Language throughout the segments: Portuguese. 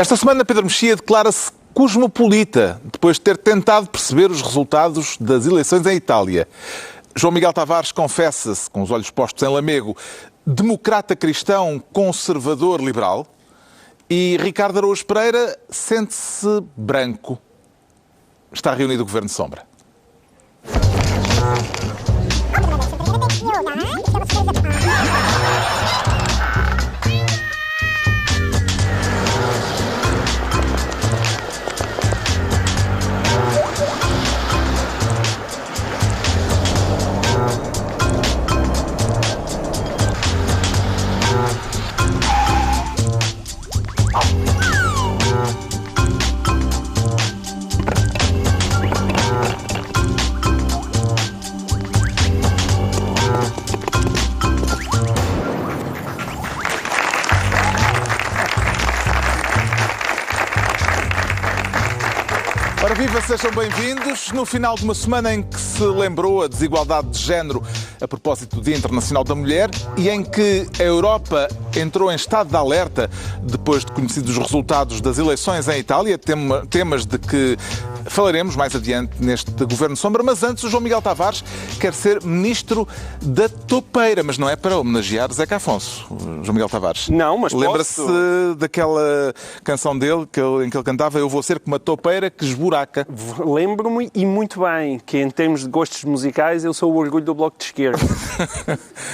Esta semana, Pedro Mexia declara-se cosmopolita, depois de ter tentado perceber os resultados das eleições em Itália. João Miguel Tavares confessa-se, com os olhos postos em Lamego, democrata cristão, conservador liberal. E Ricardo Araújo Pereira sente-se branco. Está reunido o Governo de Sombra. Ora viva, sejam bem-vindos. No final de uma semana em que se lembrou a desigualdade de género a propósito do Dia Internacional da Mulher e em que a Europa entrou em estado de alerta depois de conhecidos os resultados das eleições em Itália, temas de que falaremos mais adiante neste Governo Sombra, mas antes o João Miguel Tavares quer ser Ministro da Toupeira, mas não é para homenagear Zeca Afonso, João Miguel Tavares. Não, mas lembra-se daquela canção dele em que ele cantava "Eu vou ser como a toupeira que esburaca"? Lembro-me, e muito bem, que em termos de gostos musicais eu sou o orgulho do Bloco de Esquerda.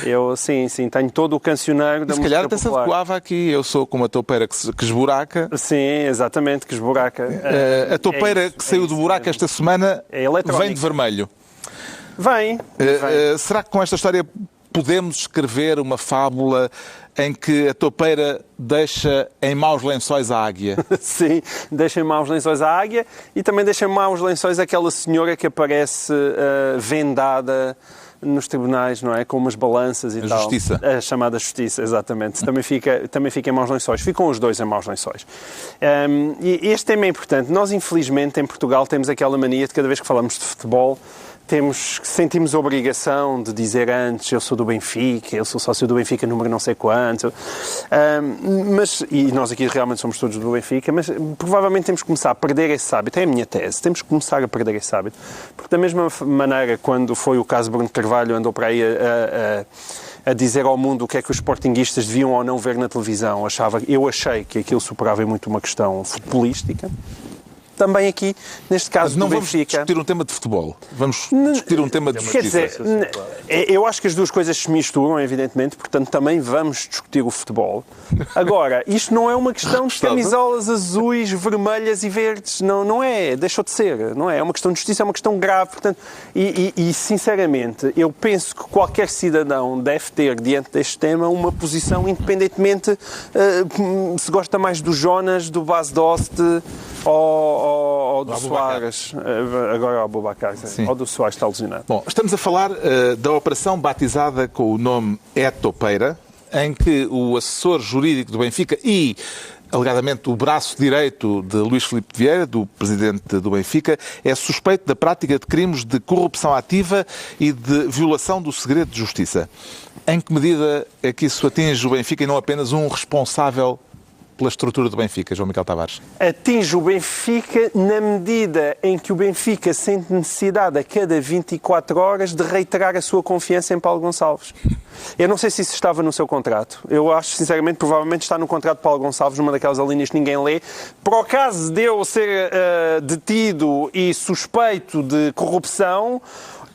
Eu, sim, tenho todo o cancioneiro da música popular. Se calhar até se adequava aqui, eu sou como a toupeira que esburaca. Sim, exatamente, que esburaca. A toupeira que saiu do buraco esta semana vem de vermelho. Vem. Será que com esta história podemos escrever uma fábula em que a toupeira deixa em maus lençóis a águia? Sim, deixa em maus lençóis a águia e também deixa em maus lençóis aquela senhora que aparece vendada nos tribunais, não é? Com umas balanças e tal. Justiça. A chamada justiça, exatamente. Também fica em maus lençóis. Ficam os dois em maus lençóis. E este tema é importante. Nós, infelizmente, em Portugal, temos aquela mania de cada vez que falamos de futebol, sentimos a obrigação de dizer antes eu sou do Benfica, eu sou sócio do Benfica número não sei quanto, e nós aqui realmente somos todos do Benfica, mas provavelmente temos que começar a perder esse hábito, é a minha tese, temos que começar a perder esse hábito, porque da mesma maneira quando foi o caso Bruno Carvalho andou para aí a dizer ao mundo o que é que os sportinguistas deviam ou não ver na televisão, eu achei que aquilo superava muito uma questão futebolística. Também aqui, neste caso não do Benfica... vamos discutir um tema de futebol, vamos discutir um tema de justiça. Quer dizer, eu acho que as duas coisas se misturam, evidentemente, portanto também vamos discutir o futebol. Agora, isto não é uma questão de camisolas azuis, vermelhas e verdes, não é, deixou de ser, não é? É uma questão de justiça, é uma questão grave, portanto, e sinceramente, eu penso que qualquer cidadão deve ter, diante deste tema, uma posição independentemente se gosta mais do Jonas, do Bas Dost ou do Soares, agora ao Bubacar, ou do Soares, está lesionado. Bom, estamos a falar da operação batizada com o nome É Toupeira, em que o assessor jurídico do Benfica e, alegadamente, o braço direito de Luís Filipe Vieira, do presidente do Benfica, é suspeito da prática de crimes de corrupção ativa e de violação do segredo de justiça. Em que medida é que isso atinge o Benfica e não apenas um responsável pela estrutura do Benfica, João Miguel Tavares? Atinge o Benfica na medida em que o Benfica sente necessidade a cada 24 horas de reiterar a sua confiança em Paulo Gonçalves. Eu não sei se isso estava no seu contrato. Eu acho, sinceramente, provavelmente está no contrato de Paulo Gonçalves, numa daquelas alíneas que ninguém lê. Para o caso de eu ser detido e suspeito de corrupção,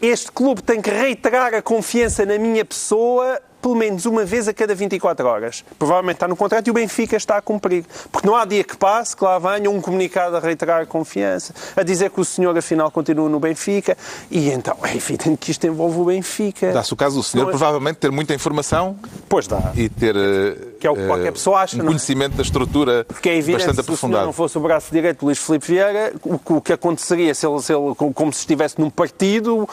este clube tem que reiterar a confiança na minha pessoa pelo menos uma vez a cada 24 horas. Provavelmente está no contrato e o Benfica está a cumprir. Porque não há dia que passe que lá venha um comunicado a reiterar a confiança, a dizer que o senhor afinal continua no Benfica, e então é evidente que isto envolve o Benfica. Dá-se o caso do senhor provavelmente ter muita informação. Pois dá. E ter que é o que qualquer pessoa acha, um conhecimento da estrutura porque é evidente, bastante aprofundado. Se o senhor não fosse o braço direito de Luís Filipe Vieira, o que aconteceria se ele como se estivesse num partido,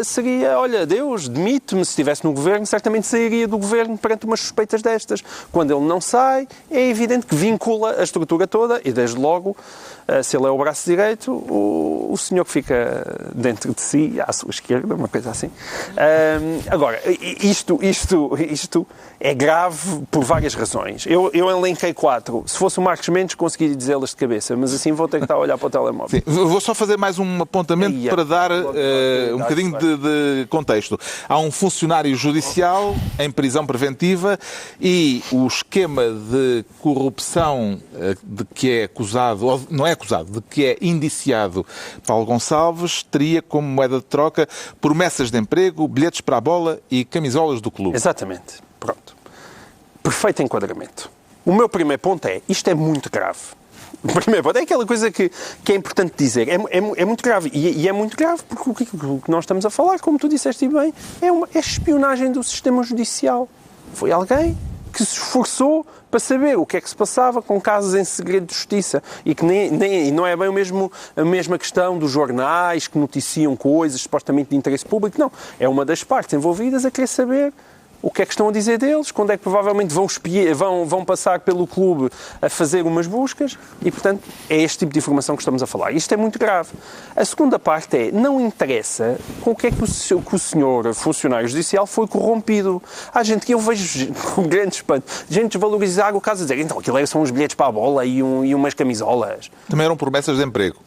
seria, olha, Deus, demite-me. Se estivesse no governo, certamente sairia do governo perante umas suspeitas destas. Quando ele não sai, é evidente que vincula a estrutura toda e, desde logo, se ele é o braço direito, o senhor que fica dentro de si, à sua esquerda, uma coisa assim. Agora, isto é grave por várias várias razões. Eu elenquei 4. Se fosse o Marcos Mendes, conseguiria dizê-las de cabeça, mas assim vou ter que estar a olhar para o telemóvel. Sim. Vou só fazer mais um apontamento para dar um bocadinho de contexto. Há um funcionário judicial em prisão preventiva e o esquema de corrupção de que é acusado, ou não é acusado, de que é indiciado Paulo Gonçalves, teria como moeda de troca promessas de emprego, bilhetes para a bola e camisolas do clube. Exatamente. Pronto. Perfeito enquadramento. O meu primeiro ponto é, isto é muito grave. O primeiro ponto é aquela coisa que é importante dizer. É muito grave. E é muito grave porque o que nós estamos a falar, como tu disseste bem, é espionagem do sistema judicial. Foi alguém que se esforçou para saber o que é que se passava com casos em segredo de justiça. E que não é bem a mesma questão dos jornais que noticiam coisas supostamente de interesse público. Não. É uma das partes envolvidas a querer saber o que é que estão a dizer deles, quando é que provavelmente vão passar pelo clube a fazer umas buscas e, portanto, é este tipo de informação que estamos a falar. Isto é muito grave. A segunda parte é, não interessa com o que é que o senhor funcionário judicial foi corrompido. Há gente que eu vejo com grande espanto, gente desvalorizar o caso a dizer, então, aquilo são uns bilhetes para a bola e umas camisolas. Também eram promessas de emprego.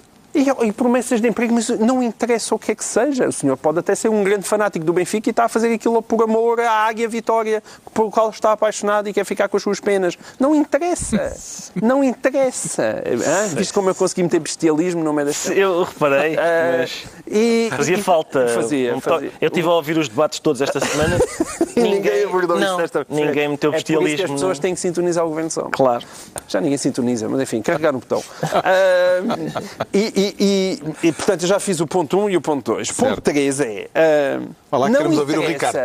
E promessas de emprego, mas não interessa o que é que seja. O senhor pode até ser um grande fanático do Benfica e está a fazer aquilo por amor à Águia Vitória, por qual está apaixonado e quer ficar com as suas penas. Não interessa. Não interessa. Viste como eu consegui meter bestialismo no meio das... Eu reparei, mas fazia falta. Fazia. Eu estive a ouvir os debates todos esta semana. E ninguém abordou isto desta vez. Ninguém meteu bestialismo. É por isso que as pessoas têm que sintonizar o Governo de Sombra. Claro. Já ninguém sintoniza, mas enfim, carregar no botão. E, portanto, eu já fiz o ponto 1 e o ponto 2. Ponto 3 é... Olá, queremos ouvir o Ricardo.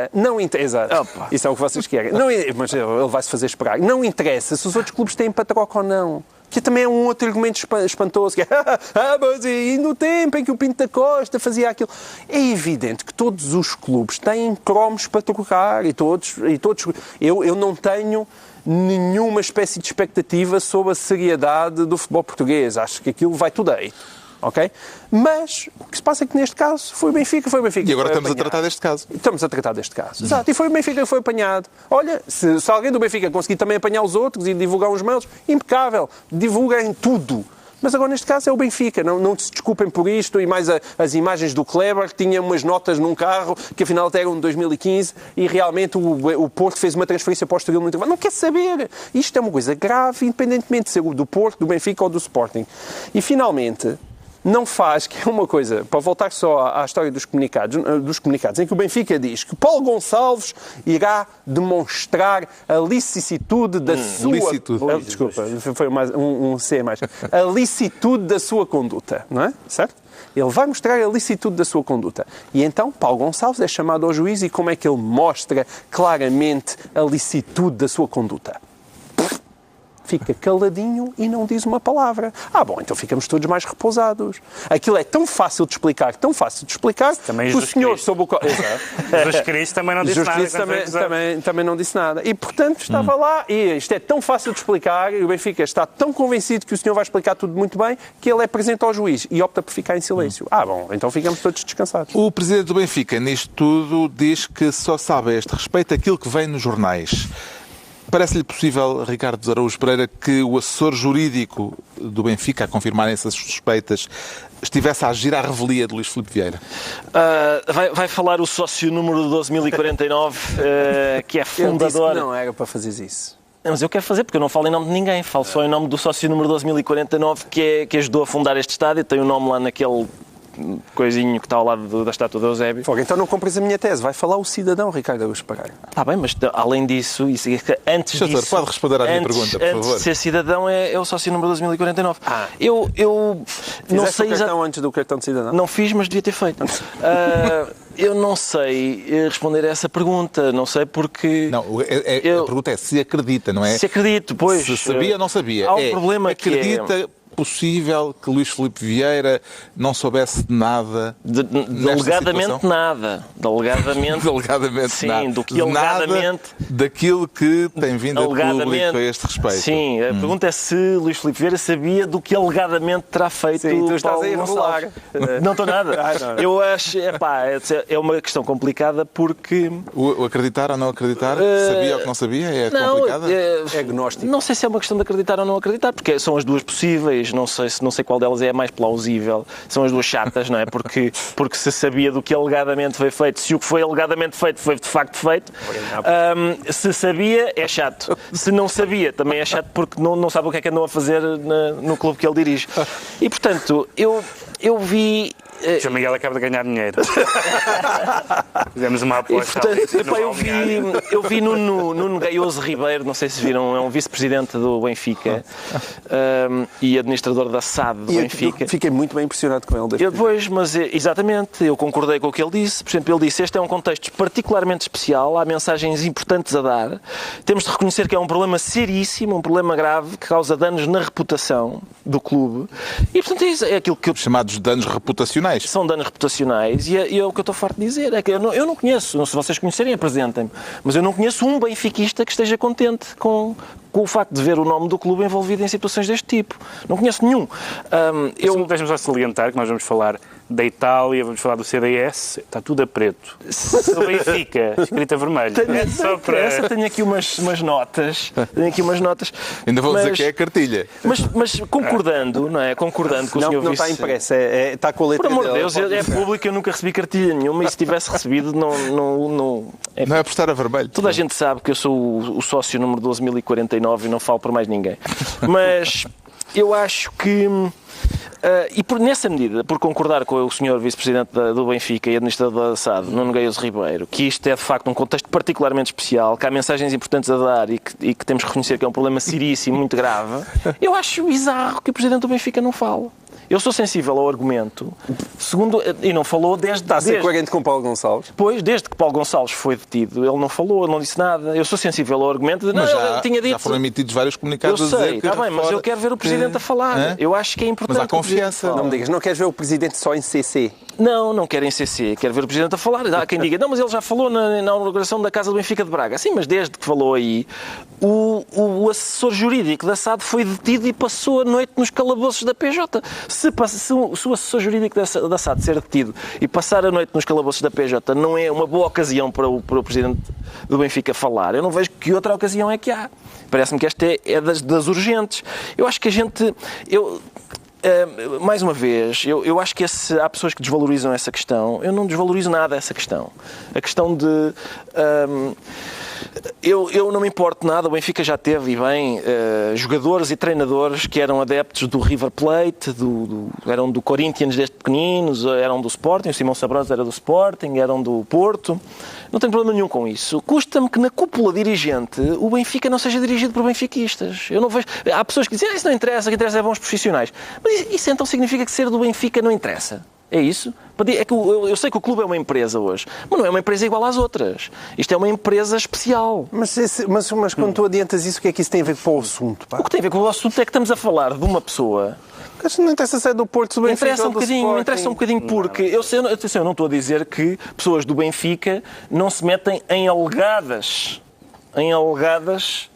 Exato. Opa. Isso é o que vocês querem. Mas ele vai-se fazer esperar. Não interessa se os outros clubes têm para troca ou não. Que também é um outro argumento espantoso. Que é, mas e no tempo em que o Pinto da Costa fazia aquilo? É evidente que todos os clubes têm cromos para trocar. E todos eu não tenho nenhuma espécie de expectativa sobre a seriedade do futebol português. Acho que aquilo vai tudo aí. Ok? Mas o que se passa é que neste caso foi o Benfica. E agora estamos a tratar deste caso. Estamos a tratar deste caso. Exato. E foi o Benfica que foi apanhado. Olha, se alguém do Benfica conseguir também apanhar os outros e divulgar uns mails, impecável. Divulguem tudo. Mas agora, neste caso, é o Benfica. Não se desculpem por isto e mais as imagens do Kleber, que tinha umas notas num carro, que afinal até eram de 2015, e realmente o Porto fez uma transferência para o Estoril no intervalo. Não quer saber. Isto é uma coisa grave, independentemente de ser do Porto, do Benfica ou do Sporting. E, finalmente, não faz, que é uma coisa, para voltar só à história dos comunicados, em que o Benfica diz que Paulo Gonçalves irá demonstrar a licitude da sua... Desculpa, foi mais um C a mais. A licitude da sua conduta, não é? Certo? Ele vai mostrar a licitude da sua conduta. E então Paulo Gonçalves é chamado ao juiz e como é que ele mostra claramente a licitude da sua conduta? Fica caladinho e não diz uma palavra. Bom, então ficamos todos mais repousados. Aquilo é tão fácil de explicar, também que o senhor sob o qual... Jesus Cristo também não disse nada. Também não disse nada. E, portanto, estava lá, e isto é tão fácil de explicar, e o Benfica está tão convencido que o senhor vai explicar tudo muito bem, que ele é presente ao juiz e opta por ficar em silêncio. Bom, então ficamos todos descansados. O presidente do Benfica, nisto tudo, diz que só sabe a este respeito aquilo que vem nos jornais. Parece-lhe possível, Ricardo Araújo Pereira, que o assessor jurídico do Benfica, a confirmar essas suspeitas, estivesse a agir à revelia de Luís Filipe Vieira? Vai falar o sócio número 12.049, que é fundador... Ele disse que não era para fazer isso. Mas eu quero fazer, porque eu não falo em nome de ninguém. Falo só em nome do sócio número 12.049, que ajudou a fundar este estádio. Tem o nome lá naquele coisinho que está ao lado da estátua de Eusébio. Então não compres a minha tese. Vai falar o cidadão Ricardo Araújo Pereira. Está bem, mas além disso, antes Doutor, disso... pode responder à minha pergunta, por favor. Antes de ser cidadão é o sócio número 12.049. Eu não sei exatamente antes do cartão de cidadão? Não fiz, mas devia ter feito. Eu não sei responder a essa pergunta. Não sei porque... Não, a pergunta é se acredita, não é? Se acredito, pois. Se sabia ou não sabia. Há um problema acredita possível que Luís Filipe Vieira não soubesse de nada? Alegadamente nada. Alegadamente sim, nada. do que alegadamente... daquilo que tem vindo a público a este respeito. Sim, a pergunta é se Luís Filipe Vieira sabia do que alegadamente terá feito. Sim, tu estás Paulo a enrolar. Gonçalves. Não estou nada. Eu acho, é uma questão complicada porque... O acreditar ou não acreditar? Sabia ou que não sabia? É complicado? É agnóstico. Não sei se é uma questão de acreditar ou não acreditar, porque são as duas possíveis, não sei qual delas é a mais plausível. São as duas chatas, não é? Porque se sabia do que alegadamente foi feito, se o que foi alegadamente feito foi de facto feito, se sabia, é chato. Se não sabia, também é chato porque não sabe o que é que andam a fazer no clube que ele dirige. E, portanto, eu vi... O João Miguel acaba de ganhar dinheiro. Fizemos uma aposta. Eu vi Nuno Gaioso Ribeiro, não sei se viram, é um vice-presidente do Benfica e administrador da SAD do Benfica. Eu fiquei muito bem impressionado com ele. Exatamente, eu concordei com o que ele disse. Por exemplo, ele disse: este é um contexto particularmente especial, há mensagens importantes a dar. Temos de reconhecer que é um problema seríssimo, um problema grave, que causa danos na reputação do clube. E, portanto, é aquilo que... Chamados danos reputacionais. São danos reputacionais e é o que eu estou farto de dizer. É que eu não conheço, se vocês conhecerem, apresentem-me, mas eu não conheço um benfiquista que esteja contente com o facto de ver o nome do clube envolvido em situações deste tipo. Não conheço nenhum. Deixa-me só salientar que nós vamos falar da Itália, vamos falar do CDS, está tudo a preto. O Benfica, escrita vermelha. Tenho aqui umas notas. Ainda vou dizer que é a cartilha. Mas concordando, não é? Concordando com o senhor Não está impressa, está com a letra dele. Por amor de Deus, é público, eu nunca recebi cartilha nenhuma e se tivesse recebido, não... Não é por estar a vermelho. Toda a gente sabe que eu sou o sócio número 12.049 e não falo por mais ninguém. Mas eu acho que... nessa medida, por concordar com o senhor vice-presidente do Benfica e administrador da SAD, Nuno Gaioso Ribeiro, que isto é de facto um contexto particularmente especial, que há mensagens importantes a dar e que temos que reconhecer que é um problema seríssimo, muito grave, eu acho bizarro que o presidente do Benfica não fale. Eu sou sensível ao argumento, e não falou desde... Está a ser coerente com Paulo Gonçalves? Pois, desde que Paulo Gonçalves foi detido, ele não falou, ele não disse nada. Eu sou sensível ao argumento de... Mas já foram emitidos vários comunicados a dizer que... Está bem, mas eu quero ver o Presidente a falar. Eu acho que é importante... Mas há confiança. Não me digas, não queres ver o Presidente só em CC? Não quero em CC. Quero ver o Presidente a falar. Há quem diga, não, mas ele já falou na inauguração da Casa do Benfica de Braga. Sim, mas desde que falou aí, o assessor jurídico da SAD foi detido e passou a noite nos calabouços da PJ. Se o assessor jurídico da SAD ser detido e passar a noite nos calabouços da PJ não é uma boa ocasião para o Presidente do Benfica falar, eu não vejo que outra ocasião é que há. Parece-me que esta é das urgentes. Eu acho que a gente... mais uma vez, eu acho que há pessoas que desvalorizam essa questão. Eu não desvalorizo nada essa questão. A questão de... Eu não me importo nada, o Benfica já teve, e bem, jogadores e treinadores que eram adeptos do River Plate, eram do Corinthians desde pequeninos, eram do Sporting, o Simão Sabrosa era do Sporting, eram do Porto. Não tenho problema nenhum com isso. Custa-me que na cúpula dirigente o Benfica não seja dirigido por benfiquistas. Eu não vejo... Há pessoas que dizem, isso não interessa, o que interessa é bons profissionais. Mas isso então significa que ser do Benfica não interessa? É isso? É que eu sei que o clube é uma empresa hoje, mas não é uma empresa igual às outras. Isto é uma empresa especial. Mas quando tu adiantas isso, o que é que isso tem a ver com o assunto? Pá? O que tem a ver com o assunto é que estamos a falar de uma pessoa... Não interessa se é do Porto, do Benfica interessa um bocadinho porque... Eu não estou a dizer que pessoas do Benfica não se metem em alegadas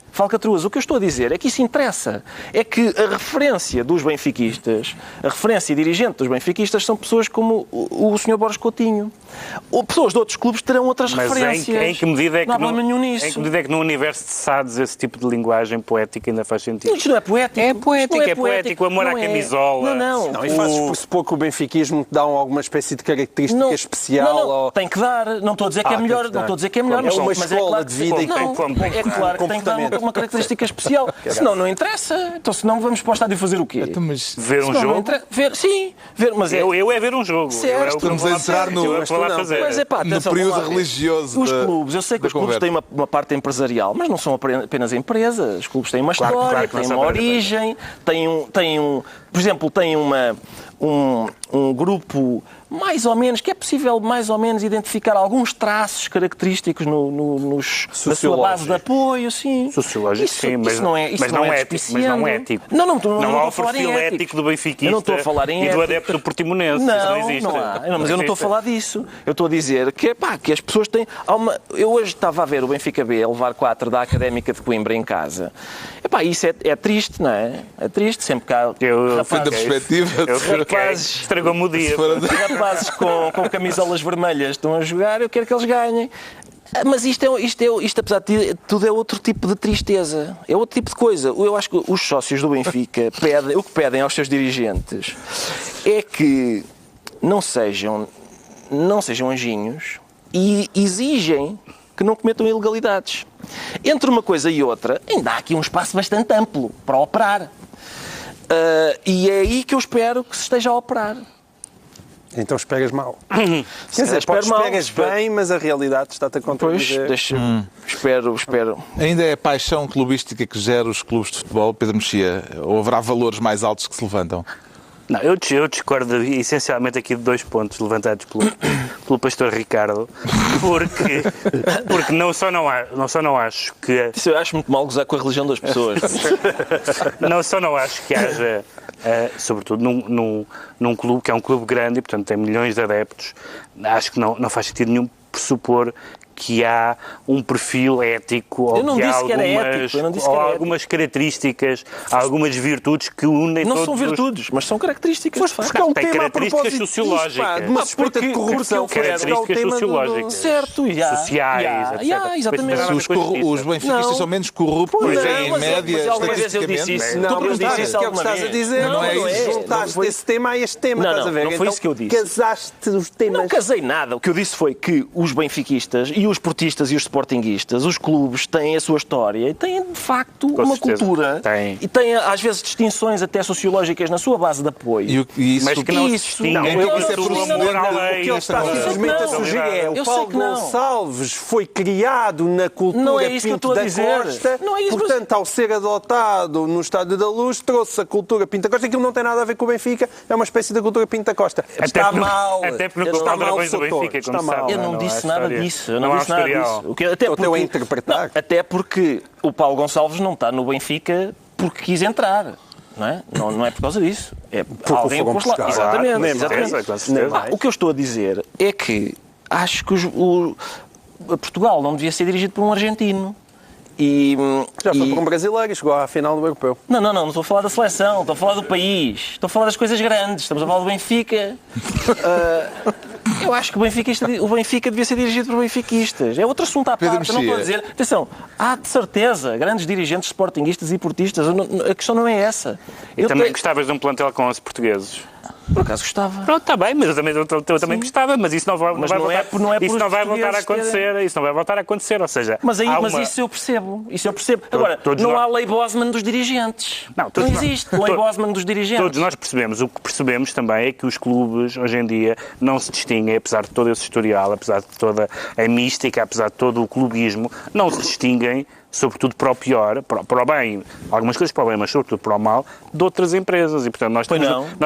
falcatruas. O que eu estou a dizer é que isso interessa. É que a referência dos benfiquistas, a referência dirigente dos benfiquistas são pessoas como o Sr. Borges Coutinho. Ou pessoas de outros clubes terão outras referências. Em que medida é que não há problema nenhum nisso. Em que medida é que no universo de SADs esse tipo de linguagem poética ainda faz sentido? Isto não é poético. É poético. O amor à camisola. Não. E fazes pressupor que o benfiquismo te dá alguma espécie de característica especial? Não. Tem que dar. Não estou a dizer que é melhor. Não estou a dizer que é melhor. É uma mas escola de vida e é claro que tem que dar uma característica especial. Senão não interessa. Então senão vamos para o estádio fazer o quê? Ver um jogo? Sim. Mas eu é ver um jogo. Certo. Estamos a entrar no período religioso. Os clubes, eu sei que os clubes têm uma parte empresarial, mas não são apenas empresas. Os clubes têm uma história, têm uma origem, têm por exemplo, têm um grupo mais ou menos, que é possível mais ou menos identificar alguns traços característicos na sua base de apoio, sim. Sociológico, sim, mas não é ético. Não há o perfil ético do benfiquista eu não estou a falar em e do ético. adepto do Portimonense. Não existe. Mas eu não estou a falar disso. Eu estou a dizer que as pessoas têm... Eu hoje estava a ver o Benfica B a levar 4 da Académica de Coimbra em casa. Isso é triste, não é? É triste, sempre que há Fim da perspectiva. rapazes... Estragou-me o dia. Rapazes com camisolas vermelhas estão a jogar, eu quero que eles ganhem. Mas isto, apesar de tudo, é outro tipo de tristeza. É outro tipo de coisa. Eu acho que os sócios do Benfica o que pedem aos seus dirigentes é que não sejam anjinhos e exigem que não cometam ilegalidades. Entre uma coisa e outra, ainda há aqui um espaço bastante amplo para operar. E é aí que eu espero que se esteja a operar. Então esperas mal. Quer dizer, esperas bem, mas a realidade está-te a contradizer. Espero. Ainda é a paixão clubística que gera os clubes de futebol, Pedro Mexia? Ou haverá valores mais altos que se levantam? Não, eu discordo essencialmente aqui de 2 pontos levantados pelo pastor Ricardo, porque não só não acho que... Isso eu acho muito mal gozar com a religião das pessoas. Não só não acho que haja, sobretudo num clube que é um clube grande e, portanto, tem milhões de adeptos, acho que não faz sentido nenhum pressupor que há um perfil ético ou que há algumas características, algumas virtudes que unem não todos. Não são virtudes, mas são características. Mas porque é um tem tema características sociológicas. De uma suspeita de corrupção. Características sociológicas. Certo, sociais, etc. Exatamente. Os benfiquistas são menos corruptos em média, estatisticamente. Não, mas disse o que estás a dizer. Não é isso. Juntaste esse tema a este tema, estás a ver? Não foi isso que eu disse. Casaste os temas. Não casei nada. O que eu disse foi que os benfiquistas e os portistas e os sportinguistas, os clubes têm a sua história e têm, de facto, uma cultura. E têm, às vezes, distinções até sociológicas na sua base de apoio. Mas que não se distinguem pelo amor à lei. O que ele está simplesmente a sugerir é o Paulo Gonçalves foi criado na cultura Pinto da Costa, portanto, ao ser adotado no Estádio da Luz, trouxe a cultura Pinto da Costa. Aquilo não tem nada a ver com o Benfica, é uma espécie da cultura Pinto da Costa. Está mal. Até porque não há dragões do Benfica, como sabe. Eu não disse nada disso. Até porque o Paulo Gonçalves não está no Benfica porque quis entrar. Não é? Não é por causa disso. É alguém pôs lá. Exatamente. O que eu estou a dizer é que acho que Portugal não devia ser dirigido por um argentino. Já foi por um brasileiro e chegou à final do Europeu. Não estou a falar da seleção, estou a falar do país, estou a falar das coisas grandes, estamos a falar do Benfica. Eu acho que o Benfica devia ser dirigido por benfiquistas. É outro assunto à parte. Eu não estou a dizer. Atenção, há de certeza grandes dirigentes sportinguistas e portistas. A questão não é essa. Também gostavas de um plantel com 11 portugueses? Por acaso gostava. Pronto, está bem, mas eu também gostava, mas isso não vai voltar a acontecer. Isso não vai voltar a acontecer, ou seja... Mas isso eu percebo. Agora, não há lei Bosman dos dirigentes. Não existe lei Bosman dos dirigentes. Todos nós percebemos. O que percebemos também é que os clubes, hoje em dia, não se distinguem, apesar de todo esse historial, apesar de toda a mística, apesar de todo o clubismo, não se distinguem, sobretudo para o pior, para o bem, algumas coisas para o bem, mas sobretudo para o mal, de outras empresas. E, portanto, nós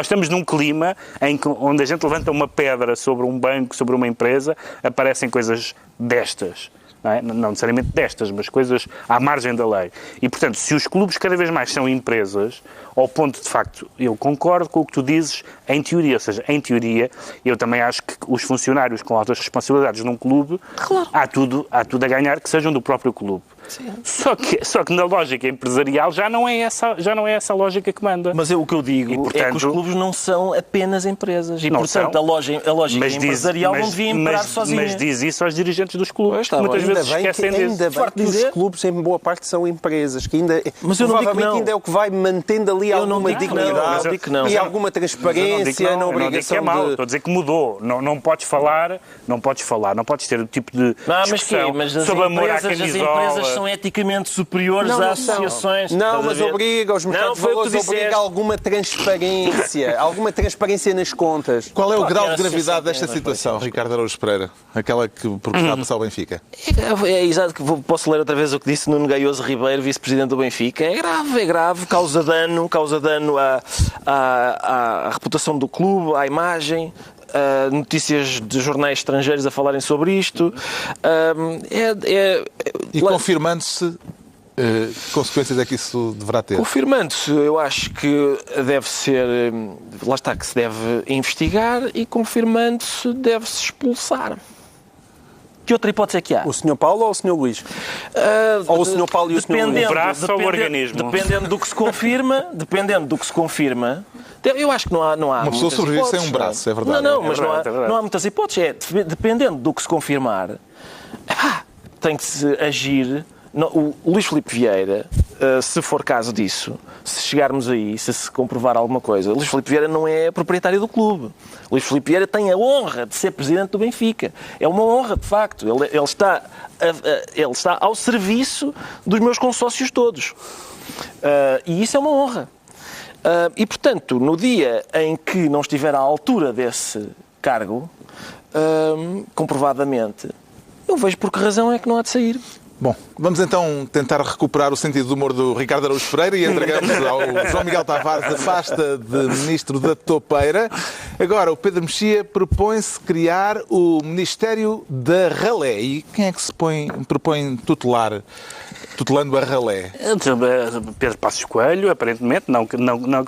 estamos num clima onde a gente levanta uma pedra sobre um banco, sobre uma empresa, aparecem coisas destas. Não necessariamente destas, mas coisas à margem da lei. E, portanto, se os clubes cada vez mais são empresas, ao ponto, de facto, eu concordo com o que tu dizes em teoria, ou seja, em teoria, eu também acho que os funcionários com altas responsabilidades num clube, claro, há tudo a ganhar que sejam do próprio clube. Sim. Só que na lógica empresarial já não é essa lógica que manda. Mas o que eu digo é que os clubes não são apenas empresas. E, portanto, a lógica empresarial não devia imperar sozinha. Mas diz isso aos dirigentes dos clubes, que muitas vezes esquecem disso. Ainda bem que os clubes, em boa parte, são empresas, que provavelmente ainda é o que vai mantendo ali alguma dignidade e alguma transparência na obrigação de... Estou a dizer que mudou. Não podes ter o tipo de discussão sobre amor à camisola. são eticamente superiores às associações. Não, mas obriga os mercados de valores, obriga alguma transparência nas contas. Qual é o grau de gravidade desta situação, Ricardo Araújo Pereira? Aquela que está a passar ao Benfica. É exato, que posso ler outra vez o que disse Nuno Gaioso Ribeiro, vice-presidente do Benfica. É grave, causa dano à reputação do clube, à imagem. Notícias de jornais estrangeiros a falarem sobre isto. Confirmando-se, que consequências é que isso deverá ter? Confirmando-se, eu acho que deve ser... Lá está, que se deve investigar e confirmando-se, deve-se expulsar. Que outra hipótese é que há? O Sr. Paulo ou o Sr. Luís? Ou o Sr. Paulo e o Sr. Luís? O braço ou o organismo? Dependendo do que se confirma, eu acho que não há uma pessoa sobrevive sem um braço, é verdade. Não há muitas hipóteses. Dependendo do que se confirmar, tem que se agir. O Luís Filipe Vieira, se for caso disso, se chegarmos aí, se comprovar alguma coisa, Luís Filipe Vieira não é proprietário do clube. Luís Filipe Vieira tem a honra de ser presidente do Benfica. É uma honra, de facto. Ele está ao serviço dos meus consócios todos. E isso é uma honra. E, portanto, no dia em que não estiver à altura desse cargo, comprovadamente, eu vejo por que razão é que não há de sair. Bom, vamos então tentar recuperar o sentido do humor do Ricardo Araújo Pereira e entregamos ao João Miguel Tavares a pasta de Ministro da Toupeira. Agora, o Pedro Mexia propõe-se criar o Ministério da Ralé. E quem é que se propõe tutelando a Ralé? Pedro Passos Coelho, aparentemente, não que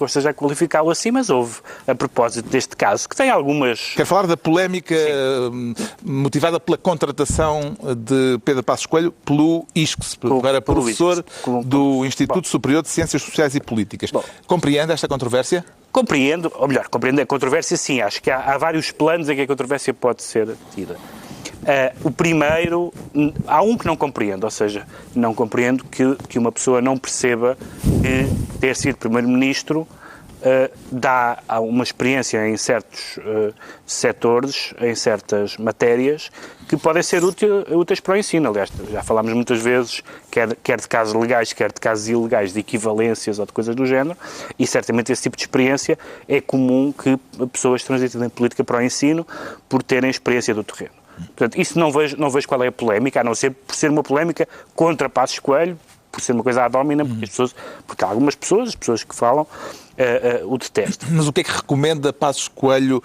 eu esteja a qualificá-lo assim, mas houve, a propósito deste caso, que tem algumas... Quer falar da polémica motivada pela contratação de Pedro Passos Coelho pelo ISCS, para professor do Instituto Superior de Ciências Sociais e Políticas. Compreende esta controvérsia? Compreendo, ou melhor, compreendo a controvérsia, sim. Acho que há vários planos em que a controvérsia pode ser tida. O primeiro, há um que não compreendo, ou seja, não compreendo que uma pessoa não perceba que ter sido Primeiro-Ministro dá uma experiência em certos setores, em certas matérias, que podem ser úteis para o ensino. Aliás, já falámos muitas vezes, quer de casos legais, quer de casos ilegais, de equivalências ou de coisas do género, e certamente esse tipo de experiência é comum que pessoas transitem da política para o ensino por terem experiência do terreno. Portanto, isso não vejo qual é a polémica, a não ser por ser uma polémica contra Passos Coelho, por ser uma coisa ad hominem, porque há algumas pessoas, as pessoas que falam, o detestam. Mas o que é que recomenda Passos Coelho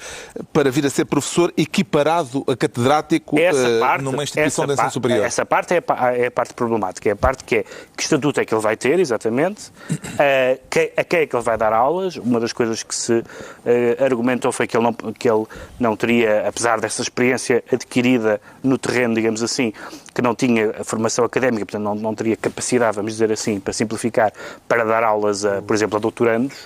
para vir a ser professor equiparado a catedrático numa instituição de ensino superior? Essa parte é a parte problemática. É a parte que estatuto é que ele vai ter, exatamente, a quem é que ele vai dar aulas. Uma das coisas que se argumentou foi que ele não teria, apesar dessa experiência adquirida no terreno, digamos assim, que não tinha a formação académica, portanto não teria capacidade, vamos dizer assim, para simplificar, para dar aulas, por exemplo, a doutorandos,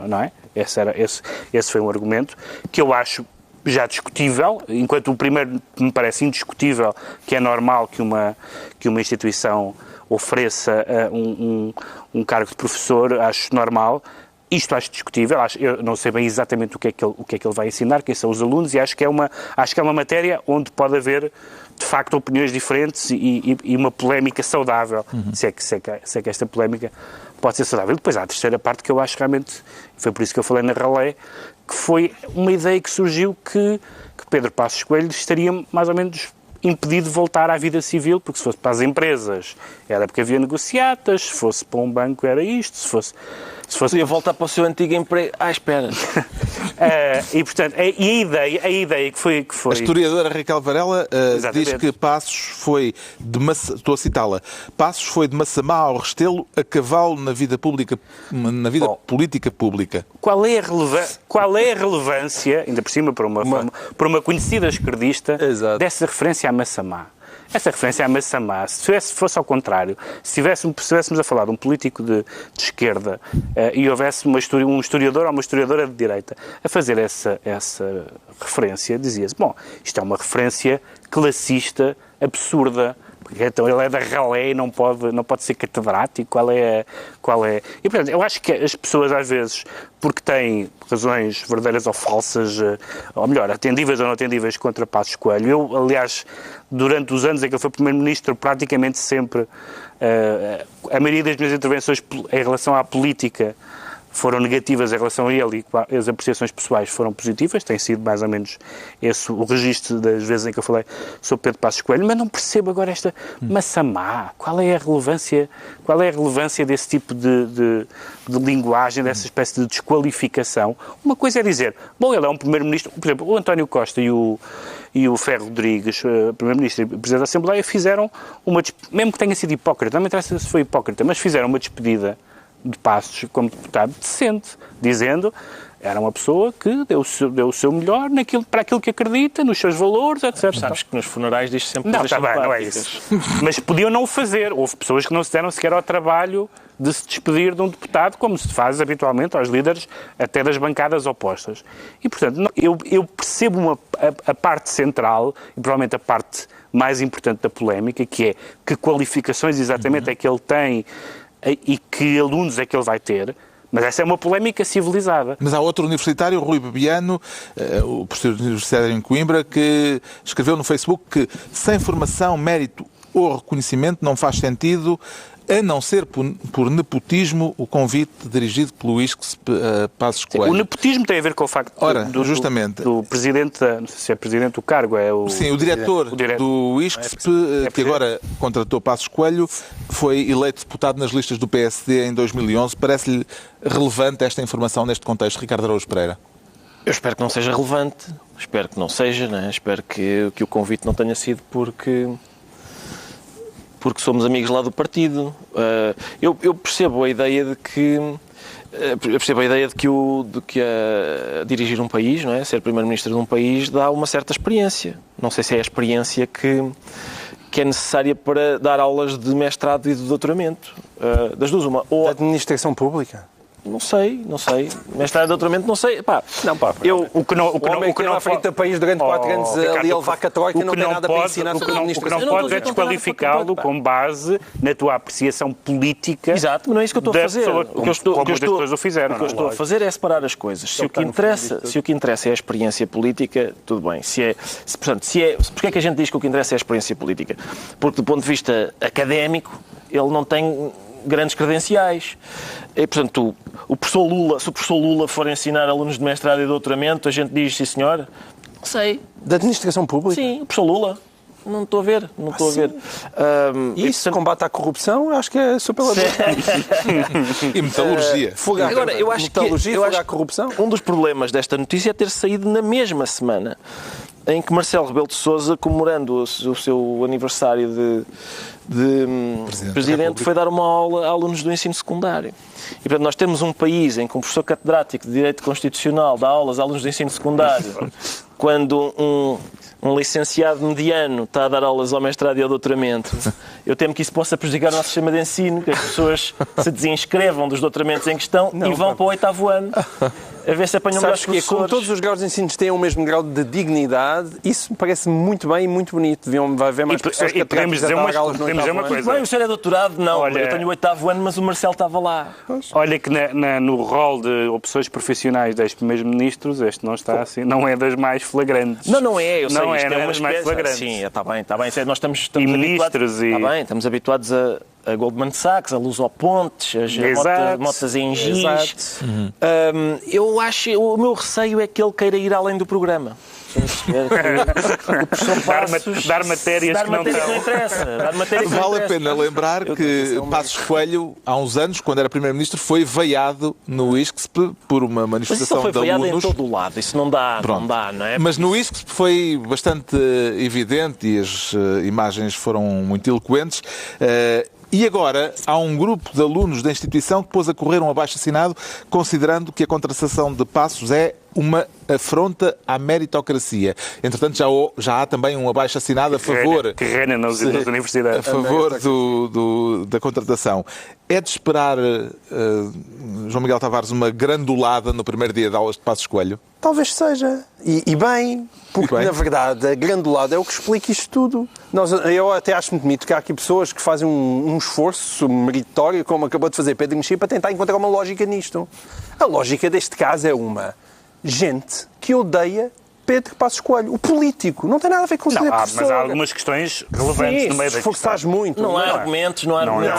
não é? Esse foi um argumento que eu acho já discutível, enquanto o primeiro me parece indiscutível, que é normal que uma instituição ofereça um cargo de professor, acho normal. Isto acho discutível, eu não sei bem exatamente o que é que ele vai ensinar, quem são os alunos, e acho que é uma matéria onde pode haver, de facto, opiniões diferentes e uma polémica saudável, se é que esta polémica pode ser saudável. E depois há a terceira parte que eu acho realmente, foi por isso que eu falei na Ralé, que foi uma ideia que surgiu que Pedro Passos Coelho estaria mais ou menos impedido de voltar à vida civil, porque se fosse para as empresas era porque havia negociatas, se fosse para um banco era isto, se fosse ia voltar para o seu antigo emprego. Espera. E, portanto, a ideia que foi... A historiadora Raquel Varela diz que Passos foi estou a citá-la, Passos foi de Massamá ao Restelo a cavalo na vida política pública. Qual é a relevância, ainda por cima por uma conhecida esquerdista, dessa referência a Massamá? Essa referência a Massamá, se fosse ao contrário, se estivéssemos a falar de um político de esquerda e houvesse um historiador ou uma historiadora de direita a fazer essa referência, dizia-se, bom, isto é uma referência classista absurda, Então ele é da ralé e não pode ser catedrático? Qual é? E, portanto, eu acho que as pessoas, às vezes, porque têm razões verdadeiras ou falsas, ou melhor, atendíveis ou não atendíveis contra Passos Coelho. Eu, aliás, durante os anos em que ele foi Primeiro-Ministro, praticamente sempre, a maioria das minhas intervenções em relação à política foram negativas em relação a ele e as apreciações pessoais foram positivas, tem sido mais ou menos esse o registro das vezes em que eu falei sobre Pedro Passos Coelho, mas não percebo agora esta maçamá. Qual é a relevância desse tipo de linguagem, dessa espécie de desqualificação? Uma coisa é dizer, bom, ele é um Primeiro-Ministro, por exemplo, o António Costa e o Ferro Rodrigues, Primeiro-Ministro e Presidente da Assembleia, fizeram mesmo que tenha sido hipócrita, não me interessa se foi hipócrita, mas fizeram uma despedida de Passos como deputado decente, dizendo era uma pessoa que deu o seu melhor para aquilo que acredita, nos seus valores, etc. Sabes que nos funerais diz sempre não, coisas simpáticas. Não é isso. Mas podiam não o fazer. Houve pessoas que não se deram sequer ao trabalho de se despedir de um deputado, como se faz habitualmente aos líderes até das bancadas opostas. E, portanto, eu percebo a parte central e provavelmente a parte mais importante da polémica, que é que qualificações exatamente é que ele tem e que alunos é que ele vai ter, mas essa é uma polémica civilizada. Mas há outro universitário, Rui Bebiano, o professor universitário em Coimbra, que escreveu no Facebook que sem formação, mérito ou reconhecimento não faz sentido, a não ser por nepotismo, o convite dirigido pelo ISCS Passos Coelho. O nepotismo tem a ver com o facto do presidente, não sei se é presidente do cargo, é o... Sim, o diretor do ISCS, que agora contratou Passos Coelho, foi eleito deputado nas listas do PSD em 2011. Parece-lhe relevante esta informação neste contexto, Ricardo Araújo Pereira? Eu espero que não seja relevante, espero que não seja, né? Espero que o convite não tenha sido porque somos amigos lá do partido. Eu percebo a ideia de que dirigir um país, não é? Ser primeiro-ministro de um país dá uma certa experiência. Não sei se é a experiência que é necessária para dar aulas de mestrado e de doutoramento. Das duas, uma. Ou da administração pública. Não sei. Mestrado e doutoramento, não sei. O que não à frente do país durante 4 anos ali a levar com a troika não tem nada para ensinar sobre a administração. O que não pode é desqualificá-lo com base na tua apreciação política. Exato, mas não é isso que eu estou a fazer. O que as pessoas o fizeram. O que eu estou a fazer é separar as coisas. Se o que interessa é a experiência política, tudo bem. Porquê é que a gente diz que o que interessa é a experiência política? Porque do ponto de vista académico, ele não tem grandes credenciais. E, portanto, se o professor Lula for ensinar alunos de mestrado e doutoramento, a gente diz, sim senhor, sei. Da administração pública? Sim, o professor Lula. Não estou a ver. Isso, combate à corrupção, acho que é super E metalurgia. Agora, eu acho que a corrupção. Um dos problemas desta notícia é ter saído na mesma semana em que Marcelo Rebelo de Sousa, comemorando o seu aniversário de presidente, foi dar uma aula a alunos do ensino secundário. E, portanto, nós temos um país em que um professor catedrático de Direito Constitucional dá aulas a alunos do ensino secundário, quando um licenciado mediano está a dar aulas ao mestrado e ao doutoramento. Eu temo que isso possa prejudicar o nosso sistema de ensino, que as pessoas se desinscrevam dos doutoramentos em questão e vão para o 8º ano. A ver se apanham melhores professores. Como todos os graus de ensino têm o mesmo grau de dignidade, isso me parece muito bem e muito bonito. Vai haver mais pessoas que podemos dizer uma coisa. Bem, o senhor é doutorado? Não. Olha, eu tenho o 8º ano, mas o Marcelo estava lá. Olha que no rol de opções profissionais dos primeiros ministros, este não está assim, não é das mais flagrantes. Não é, eu sei. Não é das mais flagrantes. Sim, está bem. Nós estamos ministros estamos habituados a Goldman Sachs, a Lusopontes, as motas em giz. Eu acho, o meu receio é que ele queira ir além do programa. O professor Passos dar matérias que não interessa. Vale a pena lembrar que Passos Coelho, há uns anos, quando era Primeiro-Ministro, foi veiado no ISCSP por uma manifestação de alunos. Mas isso foi veiado em todo o lado. Isso não dá, não é? Mas no ISCSP foi bastante evidente e as imagens foram muito eloquentes. E agora há um grupo de alunos da instituição que pôs a correr um abaixo-assinado considerando que a contratação de Passos é uma afronta à meritocracia. Entretanto, já há também um abaixo-assinado a favor... Que reina nas universidades. A favor da contratação. É de esperar, João Miguel Tavares, uma grandulada no primeiro dia de aulas de Passos Coelho? Talvez seja. E bem, porque na verdade a grandulada é o que explica isto tudo. Eu até acho muito bonito que há aqui pessoas que fazem um esforço meritório, como acabou de fazer Pedro Mexia, para tentar encontrar uma lógica nisto. A lógica deste caso é uma gente que odeia Pedro Passos Coelho, o político. Não tem nada a ver com o Mas há algumas questões relevantes no meio da esforçares muito. Não há argumentos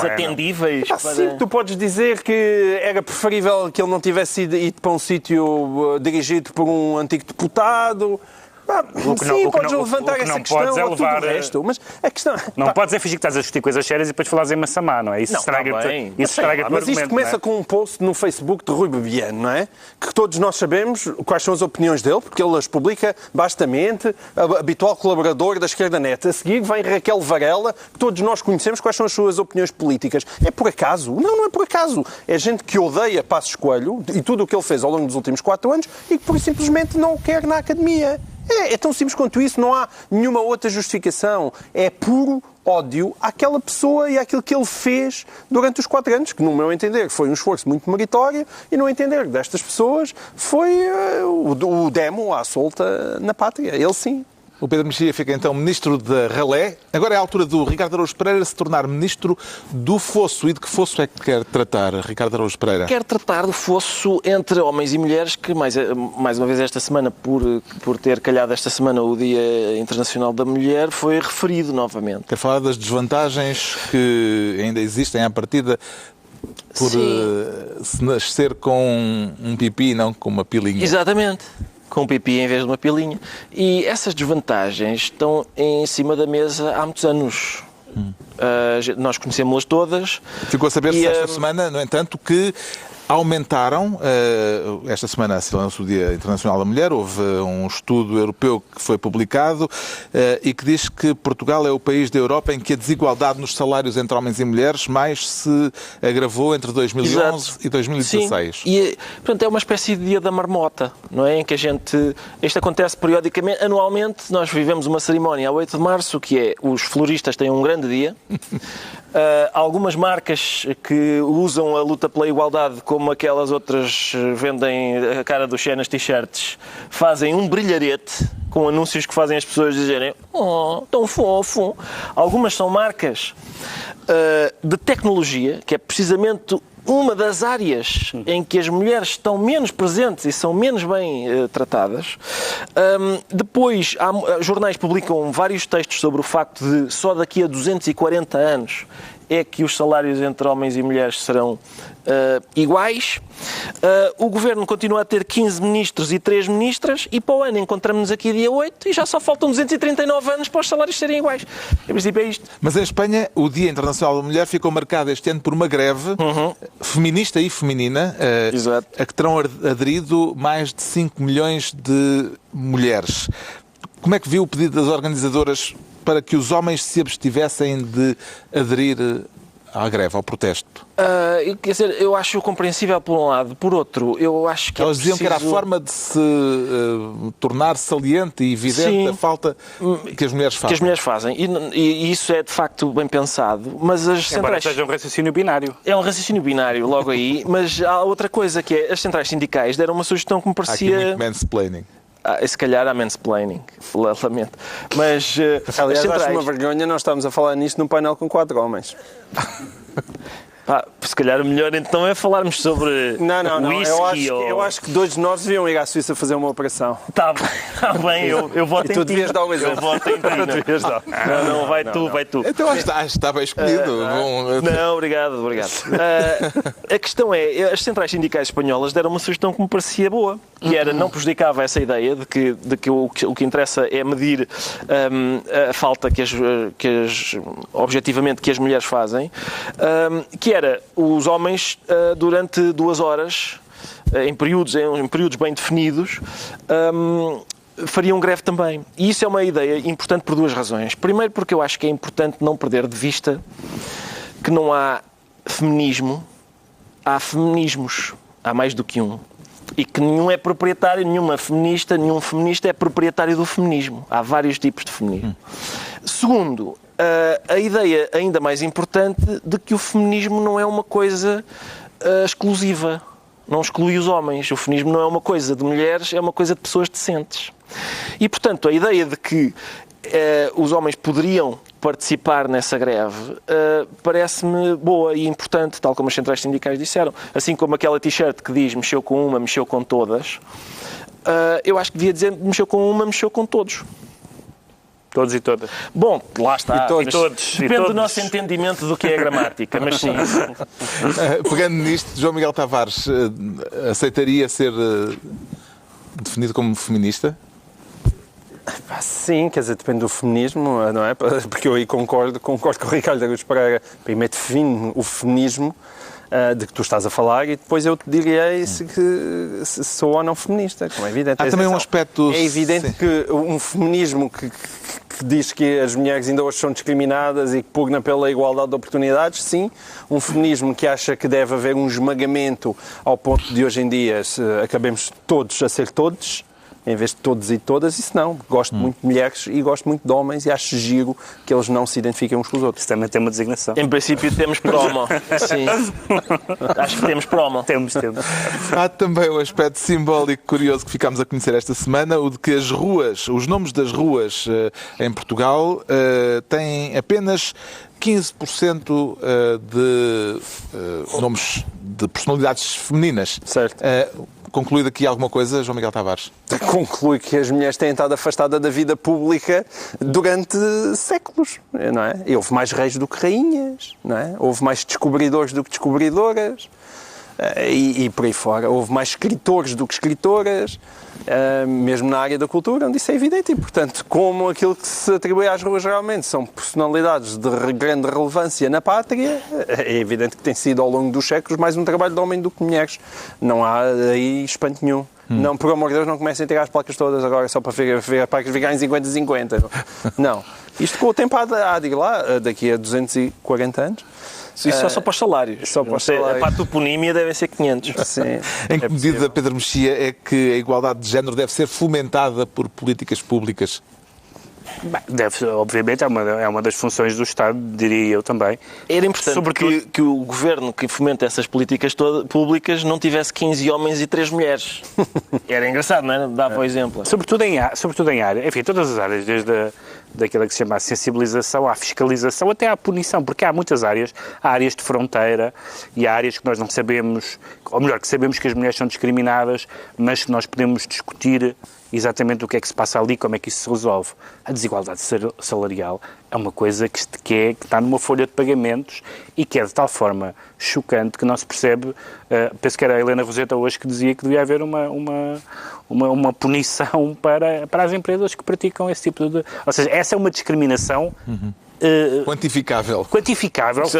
atendíveis. Sim, tu podes dizer que era preferível que ele não tivesse ido para um sítio dirigido por um antigo deputado. Podes levantar essa questão ou tudo o resto. Mas a questão... Não podes fingir que estás a discutir coisas sérias e depois falares em Massamá, não é? Isso estraga-te o argumento. Mas isto começa com um post no Facebook de Rui Bebiano, não é? Que todos nós sabemos quais são as opiniões dele, porque ele as publica bastamente, habitual colaborador da Esquerda Net. A seguir vem Raquel Varela, que todos nós conhecemos quais são as suas opiniões políticas. É por acaso? Não é por acaso. É gente que odeia Passos Coelho e tudo o que ele fez ao longo dos últimos 4 anos e que, por simplesmente, não o quer na academia. É tão simples quanto isso, não há nenhuma outra justificação. É puro ódio àquela pessoa e àquilo que ele fez durante os 4 anos, que, no meu entender, foi um esforço muito meritório e, no entender destas pessoas, foi o demo à solta na pátria. Ele sim. O Pedro Mexia fica então ministro da Ralé. Agora é a altura do Ricardo Araújo Pereira se tornar ministro do fosso. E de que fosso é que quer tratar, Ricardo Araújo Pereira? Quer tratar do fosso entre homens e mulheres, que mais uma vez esta semana, por ter calhado esta semana o Dia Internacional da Mulher, foi referido novamente. Quer falar das desvantagens que ainda existem à partida por se nascer com um pipi e não com uma pilinha. Exatamente. Com um pipi em vez de uma pilinha. E essas desvantagens estão em cima da mesa há muitos anos. Nós conhecemos-las todas. Ficou a saber-se esta semana, no entanto, que aumentaram, esta semana assinalou-se o Dia Internacional da Mulher, houve um estudo europeu que foi publicado e que diz que Portugal é o país da Europa em que a desigualdade nos salários entre homens e mulheres mais se agravou entre 2011 e 2016. Sim. E, portanto, é uma espécie de Dia da Marmota, não é? Em que isto acontece periodicamente, anualmente. Nós vivemos uma cerimónia a 8 de março, que é os floristas têm um grande dia. Algumas marcas que usam a luta pela igualdade, como aquelas outras vendem a cara do Xé nas t-shirts, fazem um brilharete com anúncios que fazem as pessoas dizerem "Oh, tão fofo". Algumas são marcas de tecnologia, que é precisamente uma das áreas em que as mulheres estão menos presentes e são menos bem tratadas. Depois, jornais publicam vários textos sobre o facto de só daqui a 240 anos é que os salários entre homens e mulheres serão iguais. O Governo continua a ter 15 ministros e 3 ministras e para o ano encontramos-nos aqui dia 8 e já só faltam 239 anos para os salários serem iguais. Em princípio é isto. Mas em Espanha, o Dia Internacional da Mulher ficou marcado este ano por uma greve feminista e feminina a que terão aderido mais de 5 milhões de mulheres. Como é que viu o pedido das organizadoras para que os homens se abstivessem de aderir à greve, ao protesto? Quer dizer, eu acho compreensível por um lado. Por outro, eu acho que elas diziam que era a forma de se tornar saliente e evidente a falta que as mulheres fazem. Que as mulheres fazem. E isso é, de facto, bem pensado. Mas as Embora centrais... seja um raciocínio binário. É um raciocínio binário, logo aí. Mas há outra coisa, que é as centrais sindicais deram uma sugestão que me parecia... Há aqui muito mansplaining. Se calhar há mansplaining, lamento. Mas, aliás, centrais... acho uma vergonha nós estamos a falar nisto num painel com 4 homens. Se calhar o melhor então é falarmos sobre whisky. Eu acho que 2 de nós deviam ir à Suíça fazer uma operação. Está bem, eu voto em ti. E tu devias dar o exemplo. Eu voto em ti. Não, vai tu. Então acho que está bem escolhido. Não, obrigado. A questão é, as centrais sindicais espanholas deram uma sugestão que me parecia boa, que era, não prejudicava essa ideia de que o que interessa é medir a falta objetivamente que as mulheres fazem, que era os homens durante 2 horas, em períodos bem definidos, fariam greve também. E isso é uma ideia importante por 2 razões. Primeiro, porque eu acho que é importante não perder de vista que não há feminismo, há feminismos. Há mais do que um. E que nenhum feminista é proprietário do feminismo. Há vários tipos de feminismo. Segundo, a ideia ainda mais importante de que o feminismo não é uma coisa exclusiva. Não exclui os homens. O feminismo não é uma coisa de mulheres, é uma coisa de pessoas decentes. E, portanto, a ideia de que os homens poderiam participar nessa greve parece-me boa e importante, tal como as centrais sindicais disseram. Assim como aquela t-shirt que diz mexeu com uma, mexeu com todas, eu acho que devia dizer mexeu com uma, mexeu com todos. Todos e todas. Bom, lá está. E todos. Depende do nosso entendimento do que é gramática, mas sim. Pegando nisto, João Miguel Tavares aceitaria ser definido como feminista? Sim, quer dizer, depende do feminismo, não é? Porque eu aí concordo com o Ricardo Araújo Pereira. Primeiro define o feminismo de que tu estás a falar e depois eu te direi se sou ou não feminista, como é evidente. Há também um aspecto... É evidente sim, que um feminismo que diz que as mulheres ainda hoje são discriminadas e que pugna pela igualdade de oportunidades, sim. Um feminismo que acha que deve haver um esmagamento ao ponto de hoje em dia acabemos todos a ser todos, em vez de todos e todas, isso não. Gosto muito de mulheres e gosto muito de homens e acho giro que eles não se identifiquem uns com os outros. Isso também tem uma designação. Em princípio temos promo. Sim. Acho que temos promo. Temos. Há também um aspecto simbólico curioso que ficámos a conhecer esta semana, o de que as ruas, os nomes das ruas em Portugal têm apenas 15% de nomes de personalidades femininas. Certo. Concluído aqui alguma coisa, João Miguel Tavares? Conclui que as mulheres têm estado afastadas da vida pública durante séculos, não é? E houve mais reis do que rainhas, não é? Houve mais descobridores do que descobridoras e por aí fora. Houve mais escritores do que escritoras, mesmo na área da cultura, onde isso é evidente. E, portanto, como aquilo que se atribui às ruas geralmente são personalidades de grande relevância na pátria, é evidente que tem sido ao longo dos séculos mais um trabalho de homem do que mulheres. Não há aí espanto nenhum. Não, por amor de Deus, não comecem a tirar as placas todas agora só para ver as placas ficarem 50-50. Não. Isto com o tempo há de ir lá, daqui a 240 anos. Isso só para os salários. Só para os salários. Para a toponímia devem ser 500. Sim. Em que medida, Pedro Mexia, é que a igualdade de género deve ser fomentada por políticas públicas? Obviamente, é uma das funções do Estado, diria eu também. Era importante que o governo que fomenta essas políticas públicas não tivesse 15 homens e 3 mulheres. Era engraçado, não é? Dava o exemplo. Sobretudo em área, enfim, todas as áreas, desde daquela que se chama a sensibilização, à fiscalização, até à punição, porque há muitas áreas, há áreas de fronteira e há áreas que nós não sabemos, ou melhor, que sabemos que as mulheres são discriminadas, mas que nós podemos discutir exatamente o que é que se passa ali, como é que isso se resolve. A desigualdade salarial é uma coisa que está numa folha de pagamentos e que é de tal forma chocante que não se percebe. Penso que era a Helena Roseta hoje que dizia que devia haver uma punição para as empresas que praticam esse tipo de... Ou seja, essa é uma discriminação... Quantificável,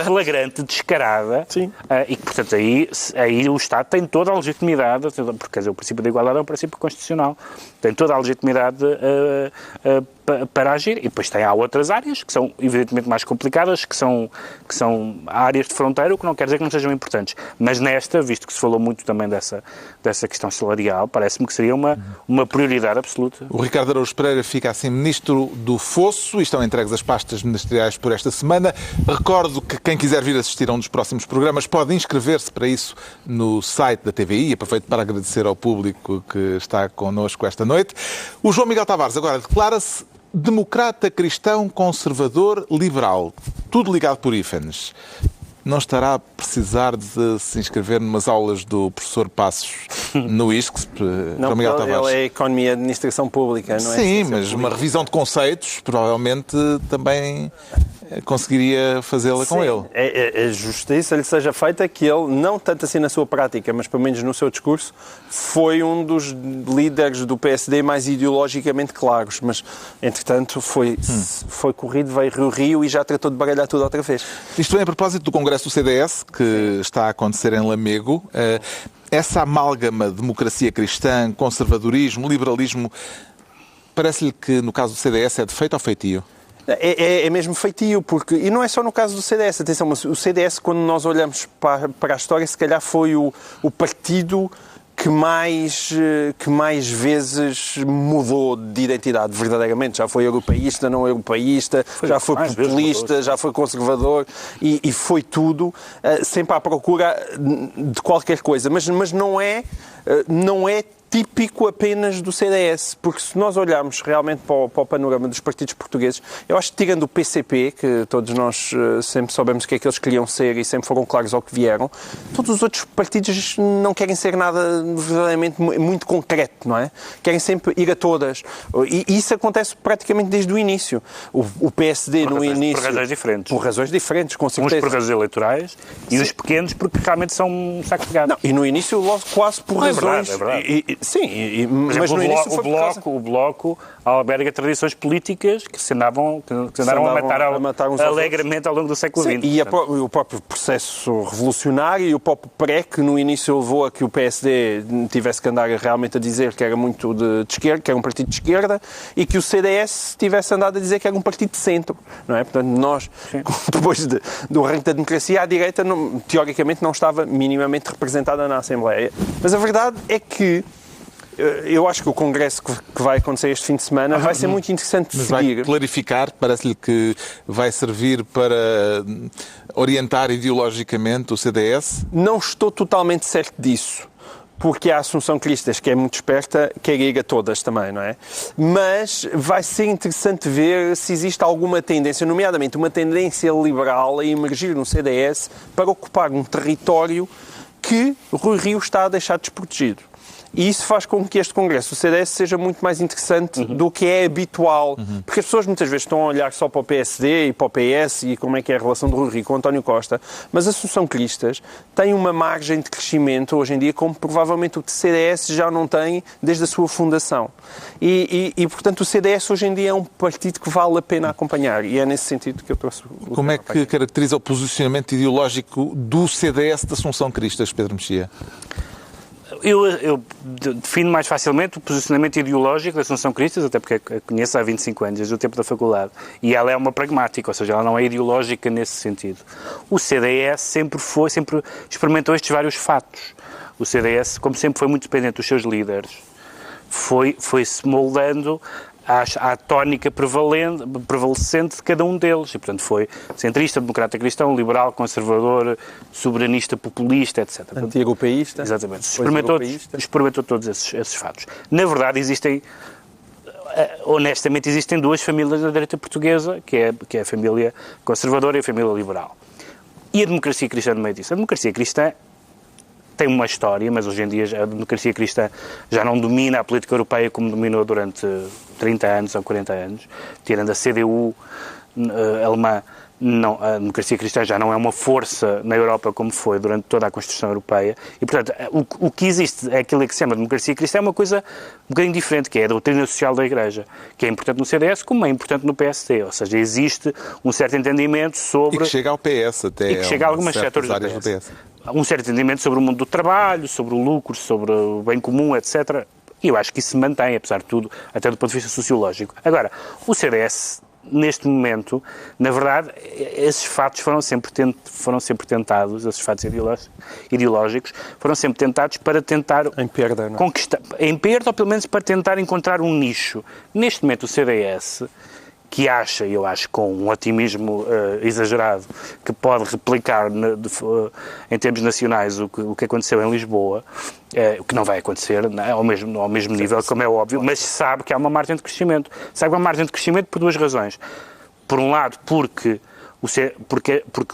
flagrante, descarada. Sim. E que, portanto, aí o Estado tem toda a legitimidade, porque quer dizer, o princípio da igualdade é um princípio constitucional, tem toda a legitimidade para agir. E depois há outras áreas que são evidentemente mais complicadas, que são áreas de fronteira, o que não quer dizer que não sejam importantes. Mas nesta, visto que se falou muito também dessa questão salarial, parece-me que seria uma prioridade absoluta. O Ricardo Araújo Pereira fica assim Ministro do Fosso e estão entregues as pastas ministeriais por esta semana. Recordo que quem quiser vir assistir a um dos próximos programas pode inscrever-se para isso no site da TVI. Aproveito para agradecer ao público que está connosco esta noite. O João Miguel Tavares agora declara-se democrata, cristão, conservador, liberal. Tudo ligado por hífenes. Não estará a precisar de se inscrever numas aulas do professor Passos no ISCS, Não, Miguel Tavares? Ele é Economia e Administração Pública, não é? Sim, mas uma revisão de conceitos provavelmente também conseguiria fazê-la com ele. A justiça lhe seja feita que ele, não tanto assim na sua prática, mas pelo menos no seu discurso, foi um dos líderes do PSD mais ideologicamente claros, mas entretanto foi corrido, veio Rio e já tratou de baralhar tudo outra vez. Isto é a propósito do Congresso do CDS, que está a acontecer em Lamego. Essa amálgama de democracia cristã, conservadorismo, liberalismo, parece-lhe que no caso do CDS é defeito ou feitio? É mesmo feitio, porque, e não é só no caso do CDS, atenção, mas o CDS, quando nós olhamos para a história, se calhar foi o partido que mais vezes mudou de identidade verdadeiramente. Já foi europeísta, não europeísta, já foi populista, já foi conservador e foi tudo, sempre à procura de qualquer coisa. Mas não é típico apenas do CDS, porque se nós olharmos realmente para o panorama dos partidos portugueses, eu acho que tirando o PCP, que todos nós sempre soubemos o que é que eles queriam ser e sempre foram claros ao que vieram, todos os outros partidos não querem ser nada verdadeiramente muito concreto, não é? Querem sempre ir a todas. E isso acontece praticamente desde o início. O PSD no início... Por razões diferentes. Por razões diferentes, com certeza. Uns por razões eleitorais e os pequenos porque realmente são um saco de gado. Não, e no início logo quase por razões... É verdade. Sim, mas exemplo, no início o Bloco alberga tradições políticas que se andaram a matar alegremente ao longo do século XX. E o próprio processo revolucionário e o próprio PREC, que no início levou a que o PSD tivesse que andar realmente a dizer que era muito de esquerda, que era um partido de esquerda, e que o CDS tivesse andado a dizer que era um partido de centro. Não é? Portanto, nós, depois do arranque da democracia, a direita, teoricamente, não estava minimamente representada na Assembleia. Mas a verdade é que eu acho que o congresso que vai acontecer este fim de semana vai ser muito interessante de seguir. Vai clarificar, parece-lhe que vai servir para orientar ideologicamente o CDS? Não estou totalmente certo disso, porque a Assunção Cristas, que é muito esperta, quer ir a todas também, não é? Mas vai ser interessante ver se existe alguma tendência, nomeadamente uma tendência liberal a emergir no CDS para ocupar um território que Rui Rio está a deixar desprotegido. E isso faz com que este Congresso, o CDS, seja muito mais interessante do que é habitual. Porque as pessoas muitas vezes estão a olhar só para o PSD e para o PS e como é que é a relação de Rui Rio com António Costa. Mas a Assunção Cristas tem uma margem de crescimento hoje em dia como provavelmente o CDS já não tem desde a sua fundação. E portanto, o CDS hoje em dia é um partido que vale a pena acompanhar. E é nesse sentido que eu trouxe o Como é que caracteriza o posicionamento ideológico do CDS da Assunção Cristas, Pedro Mexia? Eu defino mais facilmente o posicionamento ideológico da Assunção Cristas, até porque a conheço há 25 anos, desde o tempo da faculdade. E ela é uma pragmática, ou seja, ela não é ideológica nesse sentido. O CDS sempre experimentou estes vários fatos. O CDS, como sempre foi muito dependente dos seus líderes, foi-se moldando à tónica prevalecente de cada um deles. E, portanto, foi centrista, democrata cristão, liberal, conservador, soberanista, populista, etc. Anti-europeísta. Exatamente. Experimentou todos esses fatos. Na verdade, honestamente, existem duas famílias da direita portuguesa, que é a família conservadora e a família liberal. E a democracia cristã no meio disso. A democracia cristã tem uma história, mas hoje em dia a democracia cristã já não domina a política europeia como dominou durante 30 anos ou 40 anos. Tirando a CDU alemã, a democracia cristã já não é uma força na Europa como foi durante toda a construção europeia. E, portanto, o que existe, é aquilo que se chama democracia cristã, é uma coisa um bocadinho diferente, que é a doutrina social da Igreja, que é importante no CDS como é importante no PSD. Ou seja, existe um certo entendimento sobre... E que chega ao PS até. E que chega a algumas setores do PS. Um certo entendimento sobre o mundo do trabalho, sobre o lucro, sobre o bem comum, etc. E eu acho que isso se mantém, apesar de tudo, até do ponto de vista sociológico. Agora, o CDS, neste momento, na verdade, esses fatos foram sempre tentados, esses fatos ideológicos, foram sempre tentados para tentar em perda, não é? Conquistar, em perda, ou pelo menos para tentar encontrar um nicho. Neste momento, o CDS... que acha, eu acho com um otimismo exagerado, que pode replicar em termos nacionais o que aconteceu em Lisboa, o que não vai acontecer ao mesmo nível, como é óbvio, mas sabe que há uma margem de crescimento. Sabe que há uma margem de crescimento por duas razões. Por um lado, porque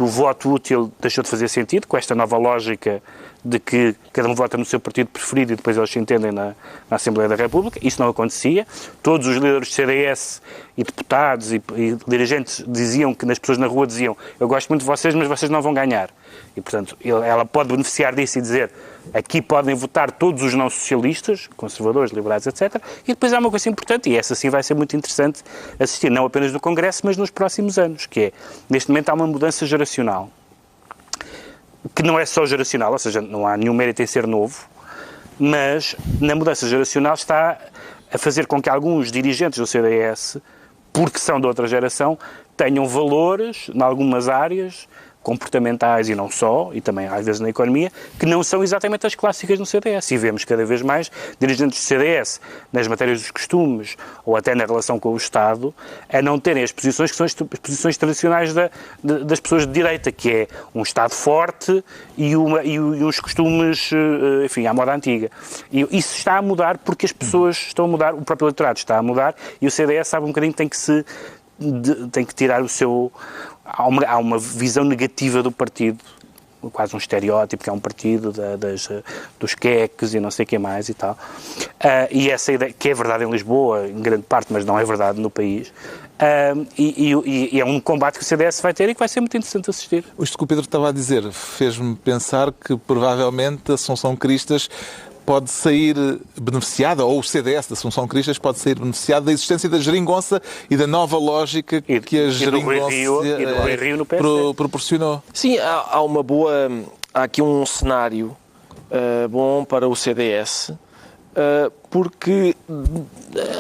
o voto útil deixou de fazer sentido, com esta nova lógica de que cada um vota no seu partido preferido e depois eles se entendem na Assembleia da República. Isso não acontecia. Todos os líderes do CDS e deputados e dirigentes diziam que, as pessoas na rua diziam: eu gosto muito de vocês, mas vocês não vão ganhar. E, portanto, ela pode beneficiar disso e dizer: aqui podem votar todos os não-socialistas, conservadores, liberais, etc. E depois há uma coisa importante, e essa sim vai ser muito interessante assistir, não apenas no Congresso, mas nos próximos anos, que é, neste momento há uma mudança geracional, que não é só geracional, ou seja, não há nenhum mérito em ser novo, mas na mudança geracional está a fazer com que alguns dirigentes do CDS, porque são de outra geração, tenham valores, em algumas áreas, comportamentais e não só, e também às vezes na economia, que não são exatamente as clássicas no CDS. E vemos cada vez mais dirigentes do CDS, nas matérias dos costumes ou até na relação com o Estado, a não terem as posições que são as posições tradicionais das pessoas de direita, que é um Estado forte e uns costumes, enfim, à moda antiga. E isso está a mudar porque as pessoas estão a mudar, o próprio eleitorado está a mudar e o CDS sabe um bocadinho que tem que tirar o seu... Há uma visão negativa do partido, quase um estereótipo, que é um partido dos queques e não sei o que mais e tal. E essa ideia, que é verdade em Lisboa, em grande parte, mas não é verdade no país, e é um combate que o CDS vai ter e que vai ser muito interessante assistir. Isto que o Pedro estava a dizer fez-me pensar que provavelmente a Assunção Cristas pode sair beneficiada, ou o CDS da Assunção Cristas pode sair beneficiado da existência da geringonça e da nova lógica que a geringonça proporcionou. Sim, há aqui um cenário bom para o CDS, porque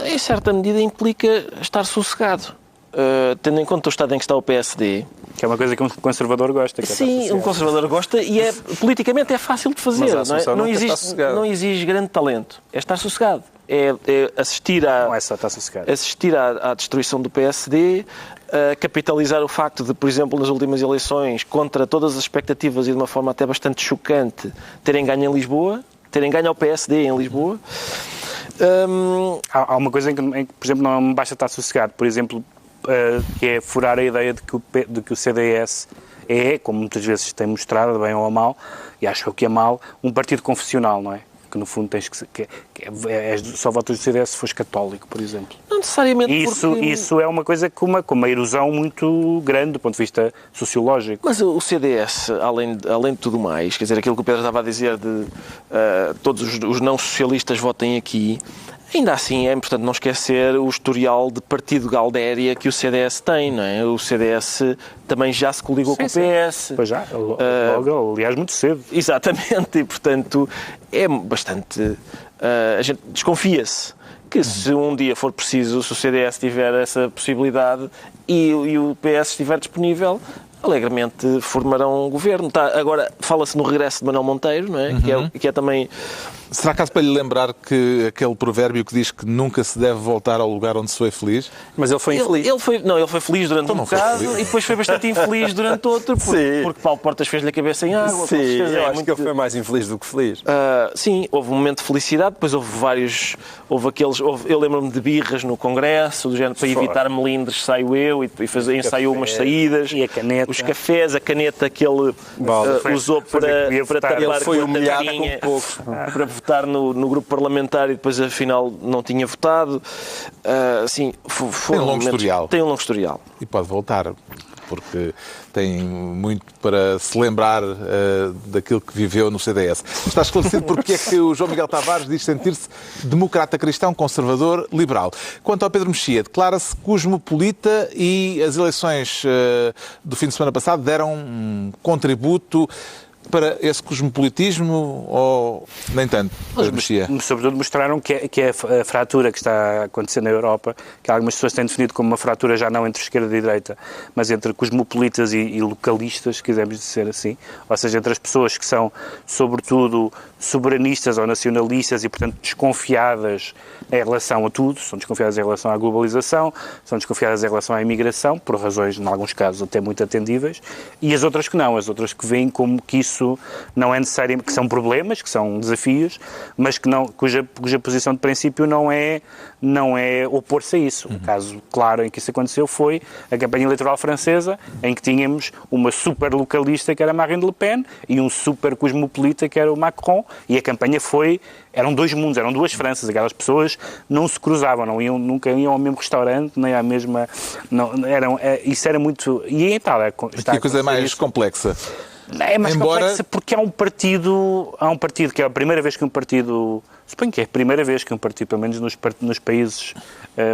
em certa medida implica estar sossegado. Tendo em conta o estado em que está o PSD... Que é uma coisa que um conservador gosta. Sim, um conservador gosta e politicamente é fácil de fazer. Não exige grande talento. É estar sossegado. É assistir não é só estar sossegado. Assistir à destruição do PSD, capitalizar o facto de, por exemplo, nas últimas eleições, contra todas as expectativas e de uma forma até bastante chocante, terem ganho em Lisboa, terem ganho ao PSD em Lisboa. Há uma coisa em que, por exemplo, não me basta estar sossegado. Por exemplo, que é furar a ideia de que o CDS é, como muitas vezes tem mostrado, bem ou a mal, e acho que é mal, um partido confessional, não é? Que no fundo tens só votas do CDS se fores católico, por exemplo. Não necessariamente Isso é uma coisa com uma erosão muito grande do ponto de vista sociológico. Mas o CDS, além de tudo mais, quer dizer, aquilo que o Pedro estava a dizer de todos os não socialistas votem aqui, ainda assim é importante não esquecer o historial de partido Galdéria que o CDS tem, não é? O CDS também já se coligou com o PS. Pois já, logo, aliás, muito cedo. Exatamente, e portanto é bastante... a gente desconfia-se que se um dia for preciso, se o CDS tiver essa possibilidade e o PS estiver disponível, alegremente formarão um governo. Agora, fala-se no regresso de Manuel Monteiro, não é? Que é também... Será caso para lhe lembrar que aquele provérbio que diz que nunca se deve voltar ao lugar onde se foi feliz? Mas ele foi infeliz. Ele foi feliz durante um bocado e depois foi bastante infeliz durante outro, porque Paulo Portas fez-lhe a cabeça em água. Sim, eu acho que ele foi mais infeliz do que feliz. Sim, houve um momento de felicidade, depois houve vários... eu lembro-me de birras no Congresso, do género, para evitar melindres, saio eu, e ensaiou umas saídas. E a caneta. Os cafés, a caneta que ele usou para tapar. Ele foi humilhado com poucos. Para votar no grupo parlamentar e depois afinal não tinha votado. Sim, tem um longo historial. Tem um longo historial. E pode voltar, porque tem muito para se lembrar daquilo que viveu no CDS. Está esclarecido porque é que o João Miguel Tavares diz sentir-se democrata cristão, conservador, liberal. Quanto ao Pedro Mexia, declara-se cosmopolita e as eleições do fim de semana passado deram um contributo para esse cosmopolitismo ou nem tanto? Sobretudo mostraram que é a fratura que está a acontecer na Europa, que algumas pessoas têm definido como uma fratura já não entre esquerda e direita, mas entre cosmopolitas e localistas, se quisermos dizer assim, ou seja, entre as pessoas que são, sobretudo, soberanistas ou nacionalistas e, portanto, desconfiadas em relação a tudo, são desconfiadas em relação à globalização, são desconfiadas em relação à imigração, por razões, em alguns casos, até muito atendíveis, e as outras que não, as outras que veem como que isso não é necessário, que são problemas, que são desafios, mas que não, cuja posição de princípio não é opor-se a isso. O caso claro em que isso aconteceu foi a campanha eleitoral francesa, em que tínhamos uma super localista que era Marine Le Pen e um super cosmopolita que era o Macron, e a campanha eram dois mundos, eram duas Franças, aquelas pessoas não se cruzavam, nunca iam ao mesmo restaurante, nem à mesma... isso era muito... E em Itália... Aqui a coisa é mais complexa. É mais complexa porque há um partido que é a primeira vez que um partido, suponho que é a primeira vez que um partido, pelo menos nos países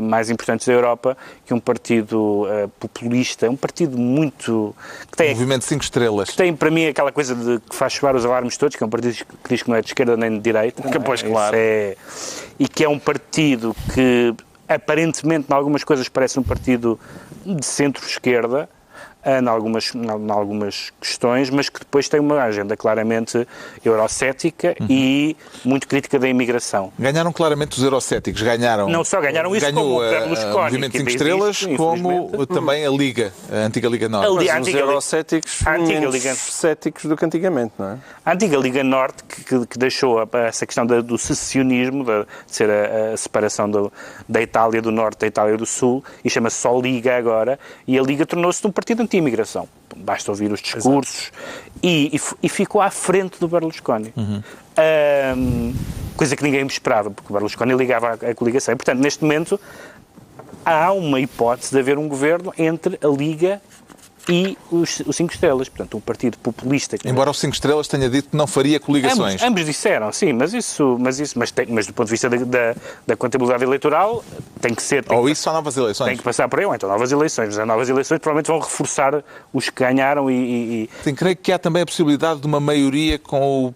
mais importantes da Europa, que um partido populista, um partido muito... que tem, Movimento 5 estrelas. Que tem para mim aquela coisa que faz chorar os alarmes todos, que é um partido que diz que não é de esquerda nem de direita. Pois, claro. E que é um partido que aparentemente, em algumas coisas, parece um partido de centro-esquerda, em algumas questões, mas que depois tem uma agenda claramente eurocética e muito crítica da imigração. Ganharam claramente os eurocéticos, Não só ganharam isso, como o Berlusconi, o Movimento 5 Estrelas, como também a Liga, a antiga Liga Norte. Mas os eurocéticos menos céticos do que antigamente, não é? A antiga Liga Norte, que deixou essa questão do secessionismo, de ser a separação da Itália do Norte da Itália do Sul, e chama-se só Liga agora, e a Liga tornou-se um partido anti-imigração. Basta ouvir os discursos, e ficou à frente do Berlusconi. Coisa que ninguém esperava, porque o Berlusconi ligava a coligação. E, portanto, neste momento, há uma hipótese de haver um governo entre a Liga e os 5 Estrelas, portanto, um partido populista. Embora os 5 Estrelas tenha dito que não faria coligações. Ambos disseram, sim, mas do ponto de vista da contabilidade eleitoral, tem que ser... Ou isso só novas eleições. Tem que passar por aí, ou então novas eleições. Mas as novas eleições provavelmente vão reforçar os que ganharam e... Sim, creio que há também a possibilidade de uma maioria com o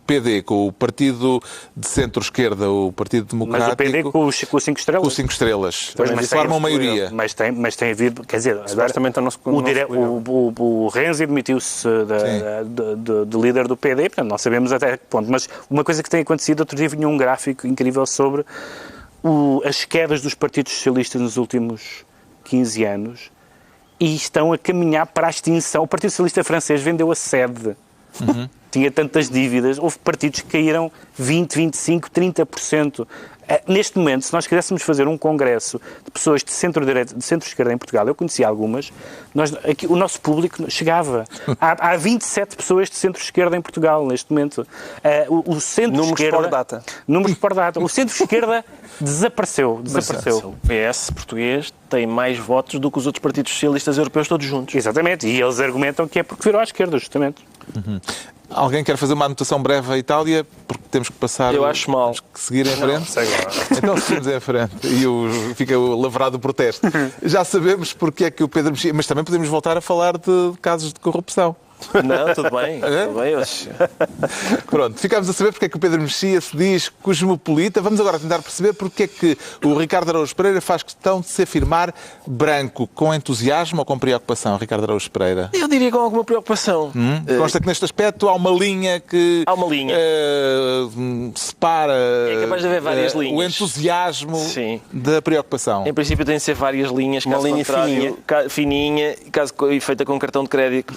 PD, com o Partido de Centro-Esquerda, o Partido Democrático... Mas o PD com os 5 Estrelas? Com os 5 Estrelas. Mas formam maioria. Mas tem havido... Quer dizer, o Renzi demitiu-se de líder do PD, portanto, não sabemos até que ponto. Mas uma coisa que tem acontecido, outro dia vinha um gráfico incrível sobre as quedas dos partidos socialistas nos últimos 15 anos e estão a caminhar para a extinção. O Partido Socialista Francês vendeu a sede. Tinha tantas dívidas, houve partidos que caíram 20, 25, 30%. Neste momento, se nós quiséssemos fazer um congresso de pessoas de centro-direita, de centro-esquerda em Portugal, eu conhecia algumas, o nosso público chegava. Há 27 pessoas de centro-esquerda em Portugal, neste momento. O centro-esquerda... Números por data. O centro-esquerda desapareceu. O PS português tem mais votos do que os outros partidos socialistas europeus todos juntos. Exatamente. E eles argumentam que é porque virou à esquerda, justamente. Alguém quer fazer uma anotação breve à Itália? Porque temos que passar... Eu acho mal. Temos que seguir em frente. Então seguimos em frente. E fica lavrado o protesto. Já sabemos porque é que o Pedro Mexia... Mas também podemos voltar a falar de casos de corrupção. Não, tudo bem. Pronto, ficámos a saber porque é que o Pedro Mexia se diz cosmopolita. Vamos agora tentar perceber porque é que o Ricardo Araújo Pereira faz questão de se afirmar branco, com entusiasmo ou com preocupação, Ricardo Araújo Pereira? Eu diria com alguma preocupação. Consta que neste aspecto há uma linha que... Há uma linha. Separa é capaz de haver várias linhas. O entusiasmo da preocupação. Em princípio tem de ser várias linhas. Uma linha fininha, e feita com cartão de crédito.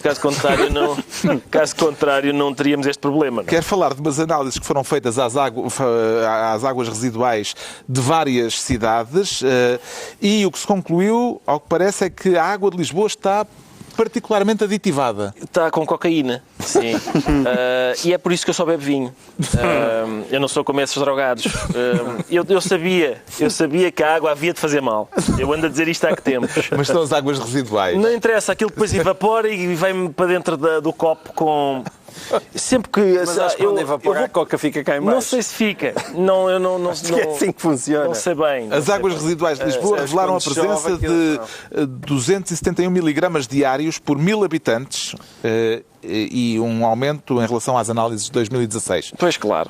Caso contrário, não teríamos este problema. Não? Quero falar de umas análises que foram feitas às águas residuais de várias cidades e o que se concluiu, ao que parece, é que a água de Lisboa está particularmente aditivada. Está com cocaína, sim. E é por isso que eu só bebo vinho. Eu não sou como esses drogados. Eu sabia que a água havia de fazer mal. Eu ando a dizer isto há que tempos. Mas são as águas residuais. Não interessa, aquilo depois evapora e vem para dentro do copo com... Sempre que... Mas acho que quando evaporar, a coca fica cá em baixo. Não sei se fica. Eu não é assim que funciona. Não sei bem. As águas residuais de Lisboa revelaram a presença de 271 miligramas diários por 1000 habitantes e um aumento em relação às análises de 2016. Pois, claro.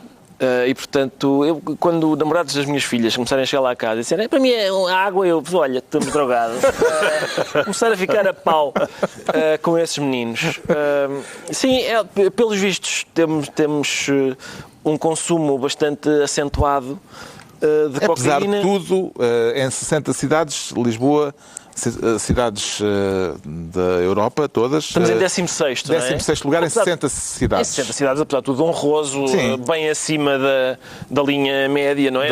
E, portanto, quando namorados das minhas filhas começarem a chegar lá a casa e disserem para mim é água, eu olha, estamos drogados. Começar a ficar a pau com esses meninos. Sim, pelos vistos, temos um consumo bastante acentuado de cocaína. Apesar de tudo, em 60 cidades, Lisboa... cidades da Europa, todas. Estamos em 16º, não é? 16º lugar em 60 cidades. Em 60 cidades, apesar de tudo, honroso, bem acima da linha média, não é?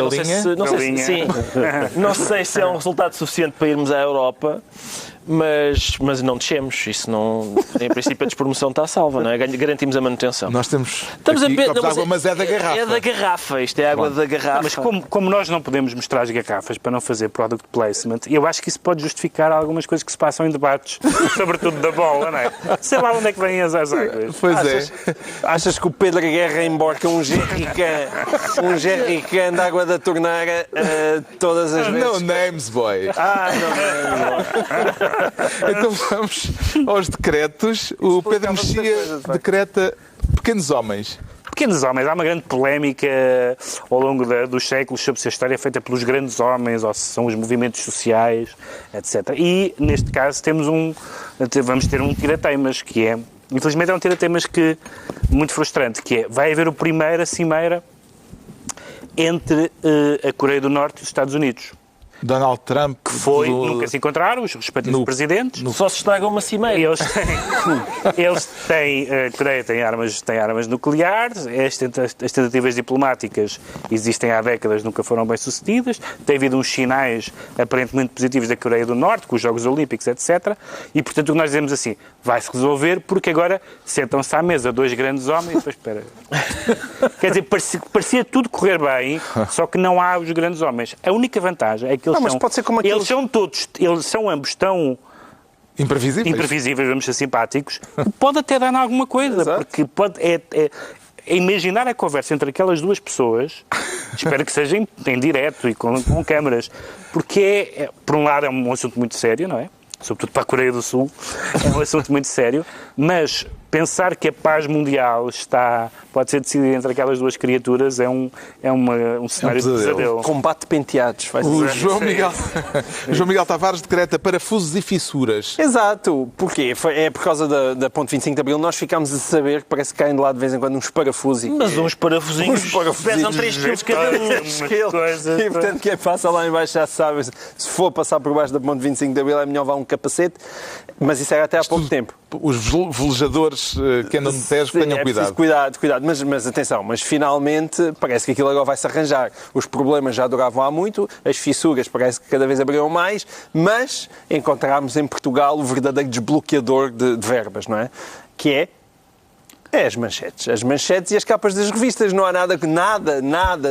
Não sei se é um resultado suficiente para irmos à Europa, mas não descemos. Isso não... Em princípio, a despromoção está salva, não é? Garantimos a manutenção. Nós temos aqui copos de água, mas é da garrafa. É da garrafa. Isto é água da garrafa. Mas como nós não podemos mostrar as garrafas para não fazer product placement, eu acho que isso pode justificar algumas coisas que se passam em debates, sobretudo da bola, não é? Sei lá onde é que vêm as águas. Pois Achas que o Pedro Guerra embarca um jerrycan de água da torneira todas as vezes? No names, boy. Então vamos aos decretos. O Pedro Mexia decreta pequenos homens. pequenos homens. Há uma grande polémica ao longo dos séculos sobre se a história é feita pelos grandes homens ou se são os movimentos sociais, etc. E, neste caso, vamos ter um tira-teimas, que é, infelizmente, é um tira-teimas muito frustrante, que é, vai haver a primeira cimeira entre a Coreia do Norte e os Estados Unidos. Donald Trump... Nunca se encontraram, os respectivos presidentes. Só se estraga uma cimeira. A Coreia tem armas nucleares, as tentativas diplomáticas existem há décadas, nunca foram bem sucedidas, tem havido uns sinais aparentemente positivos da Coreia do Norte, com os Jogos Olímpicos, etc. E, portanto, o que nós dizemos assim, vai-se resolver, porque agora sentam-se à mesa dois grandes homens, depois, espera... Quer dizer, parecia tudo correr bem, só que não há os grandes homens. A única vantagem é que eles são ambos tão imprevisíveis, vamos ser simpáticos, que pode até dar alguma coisa. Exato. Porque imaginar a conversa entre aquelas duas pessoas, espero que seja em direto e com câmaras, porque por um lado é um assunto muito sério, não é? Sobretudo para a Coreia do Sul, é um assunto muito sério, mas pensar que a paz mundial pode ser decidida entre aquelas duas criaturas é um cenário de pesadelo. Combate de penteados. O João Miguel Tavares decreta parafusos e fissuras. Exato. Porquê? É por causa da Ponte 25 de Abril. Nós ficámos a saber que parece que caem de lá de vez em quando uns parafusos. Mas uns parafusinhos pesam 3 quilos cada um. E portanto quem passa lá em baixo já sabe, se for passar por baixo da Ponte 25 de Abril é melhor levar um capacete. Mas isso era até há pouco tempo. Os velejadores que andam no Tejo, tenham cuidado. Cuidado, mas atenção, mas finalmente parece que aquilo agora vai-se arranjar. Os problemas já duravam há muito, as fissuras parece que cada vez abriam mais, mas encontramos em Portugal o verdadeiro desbloqueador de verbas, não é? Que é as manchetes. As manchetes e as capas das revistas. Não há nada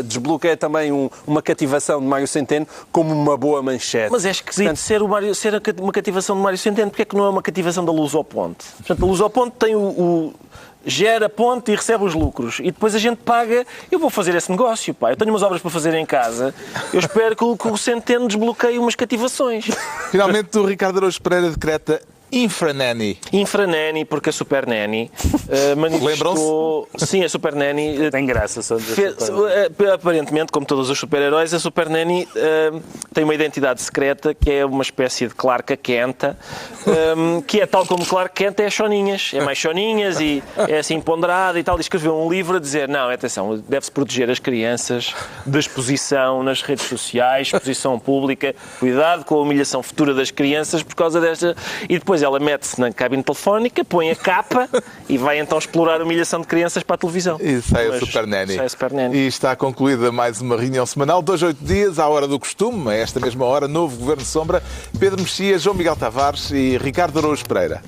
desbloqueia também uma cativação de Mário Centeno como uma boa manchete. Mas é esquisito ser uma cativação de Mário Centeno. Porque é que não é uma cativação da Lusoponte? Portanto, a Lusoponte tem gera ponte e recebe os lucros. E depois a gente paga. Eu vou fazer esse negócio, pá. Eu tenho umas obras para fazer em casa. Eu espero que o Centeno desbloqueie umas cativações. Finalmente, o Ricardo Araújo Pereira decreta Infranani. Infranani, porque a Super Nanny manifestou... Sim, a Super Nanny... Tem graça, só dizer aparentemente, como todos os super-heróis, a Super Nanny tem uma identidade secreta que é uma espécie de Clark Kent, que é tal como Clark Kent é choninhas. É mais choninhas e é assim ponderada e tal. E escreveu um livro a dizer, não, atenção, deve-se proteger as crianças da exposição nas redes sociais, exposição pública, cuidado com a humilhação futura das crianças por causa desta... E depois ela mete-se na cabine telefónica, põe a capa e vai então explorar a humilhação de crianças para a televisão. E sai a Super Nanny. E está concluída mais uma reunião semanal, 2 a 8 dias, à hora do costume, a esta mesma hora, novo Governo Sombra, Pedro Mexia, João Miguel Tavares e Ricardo Araújo Pereira.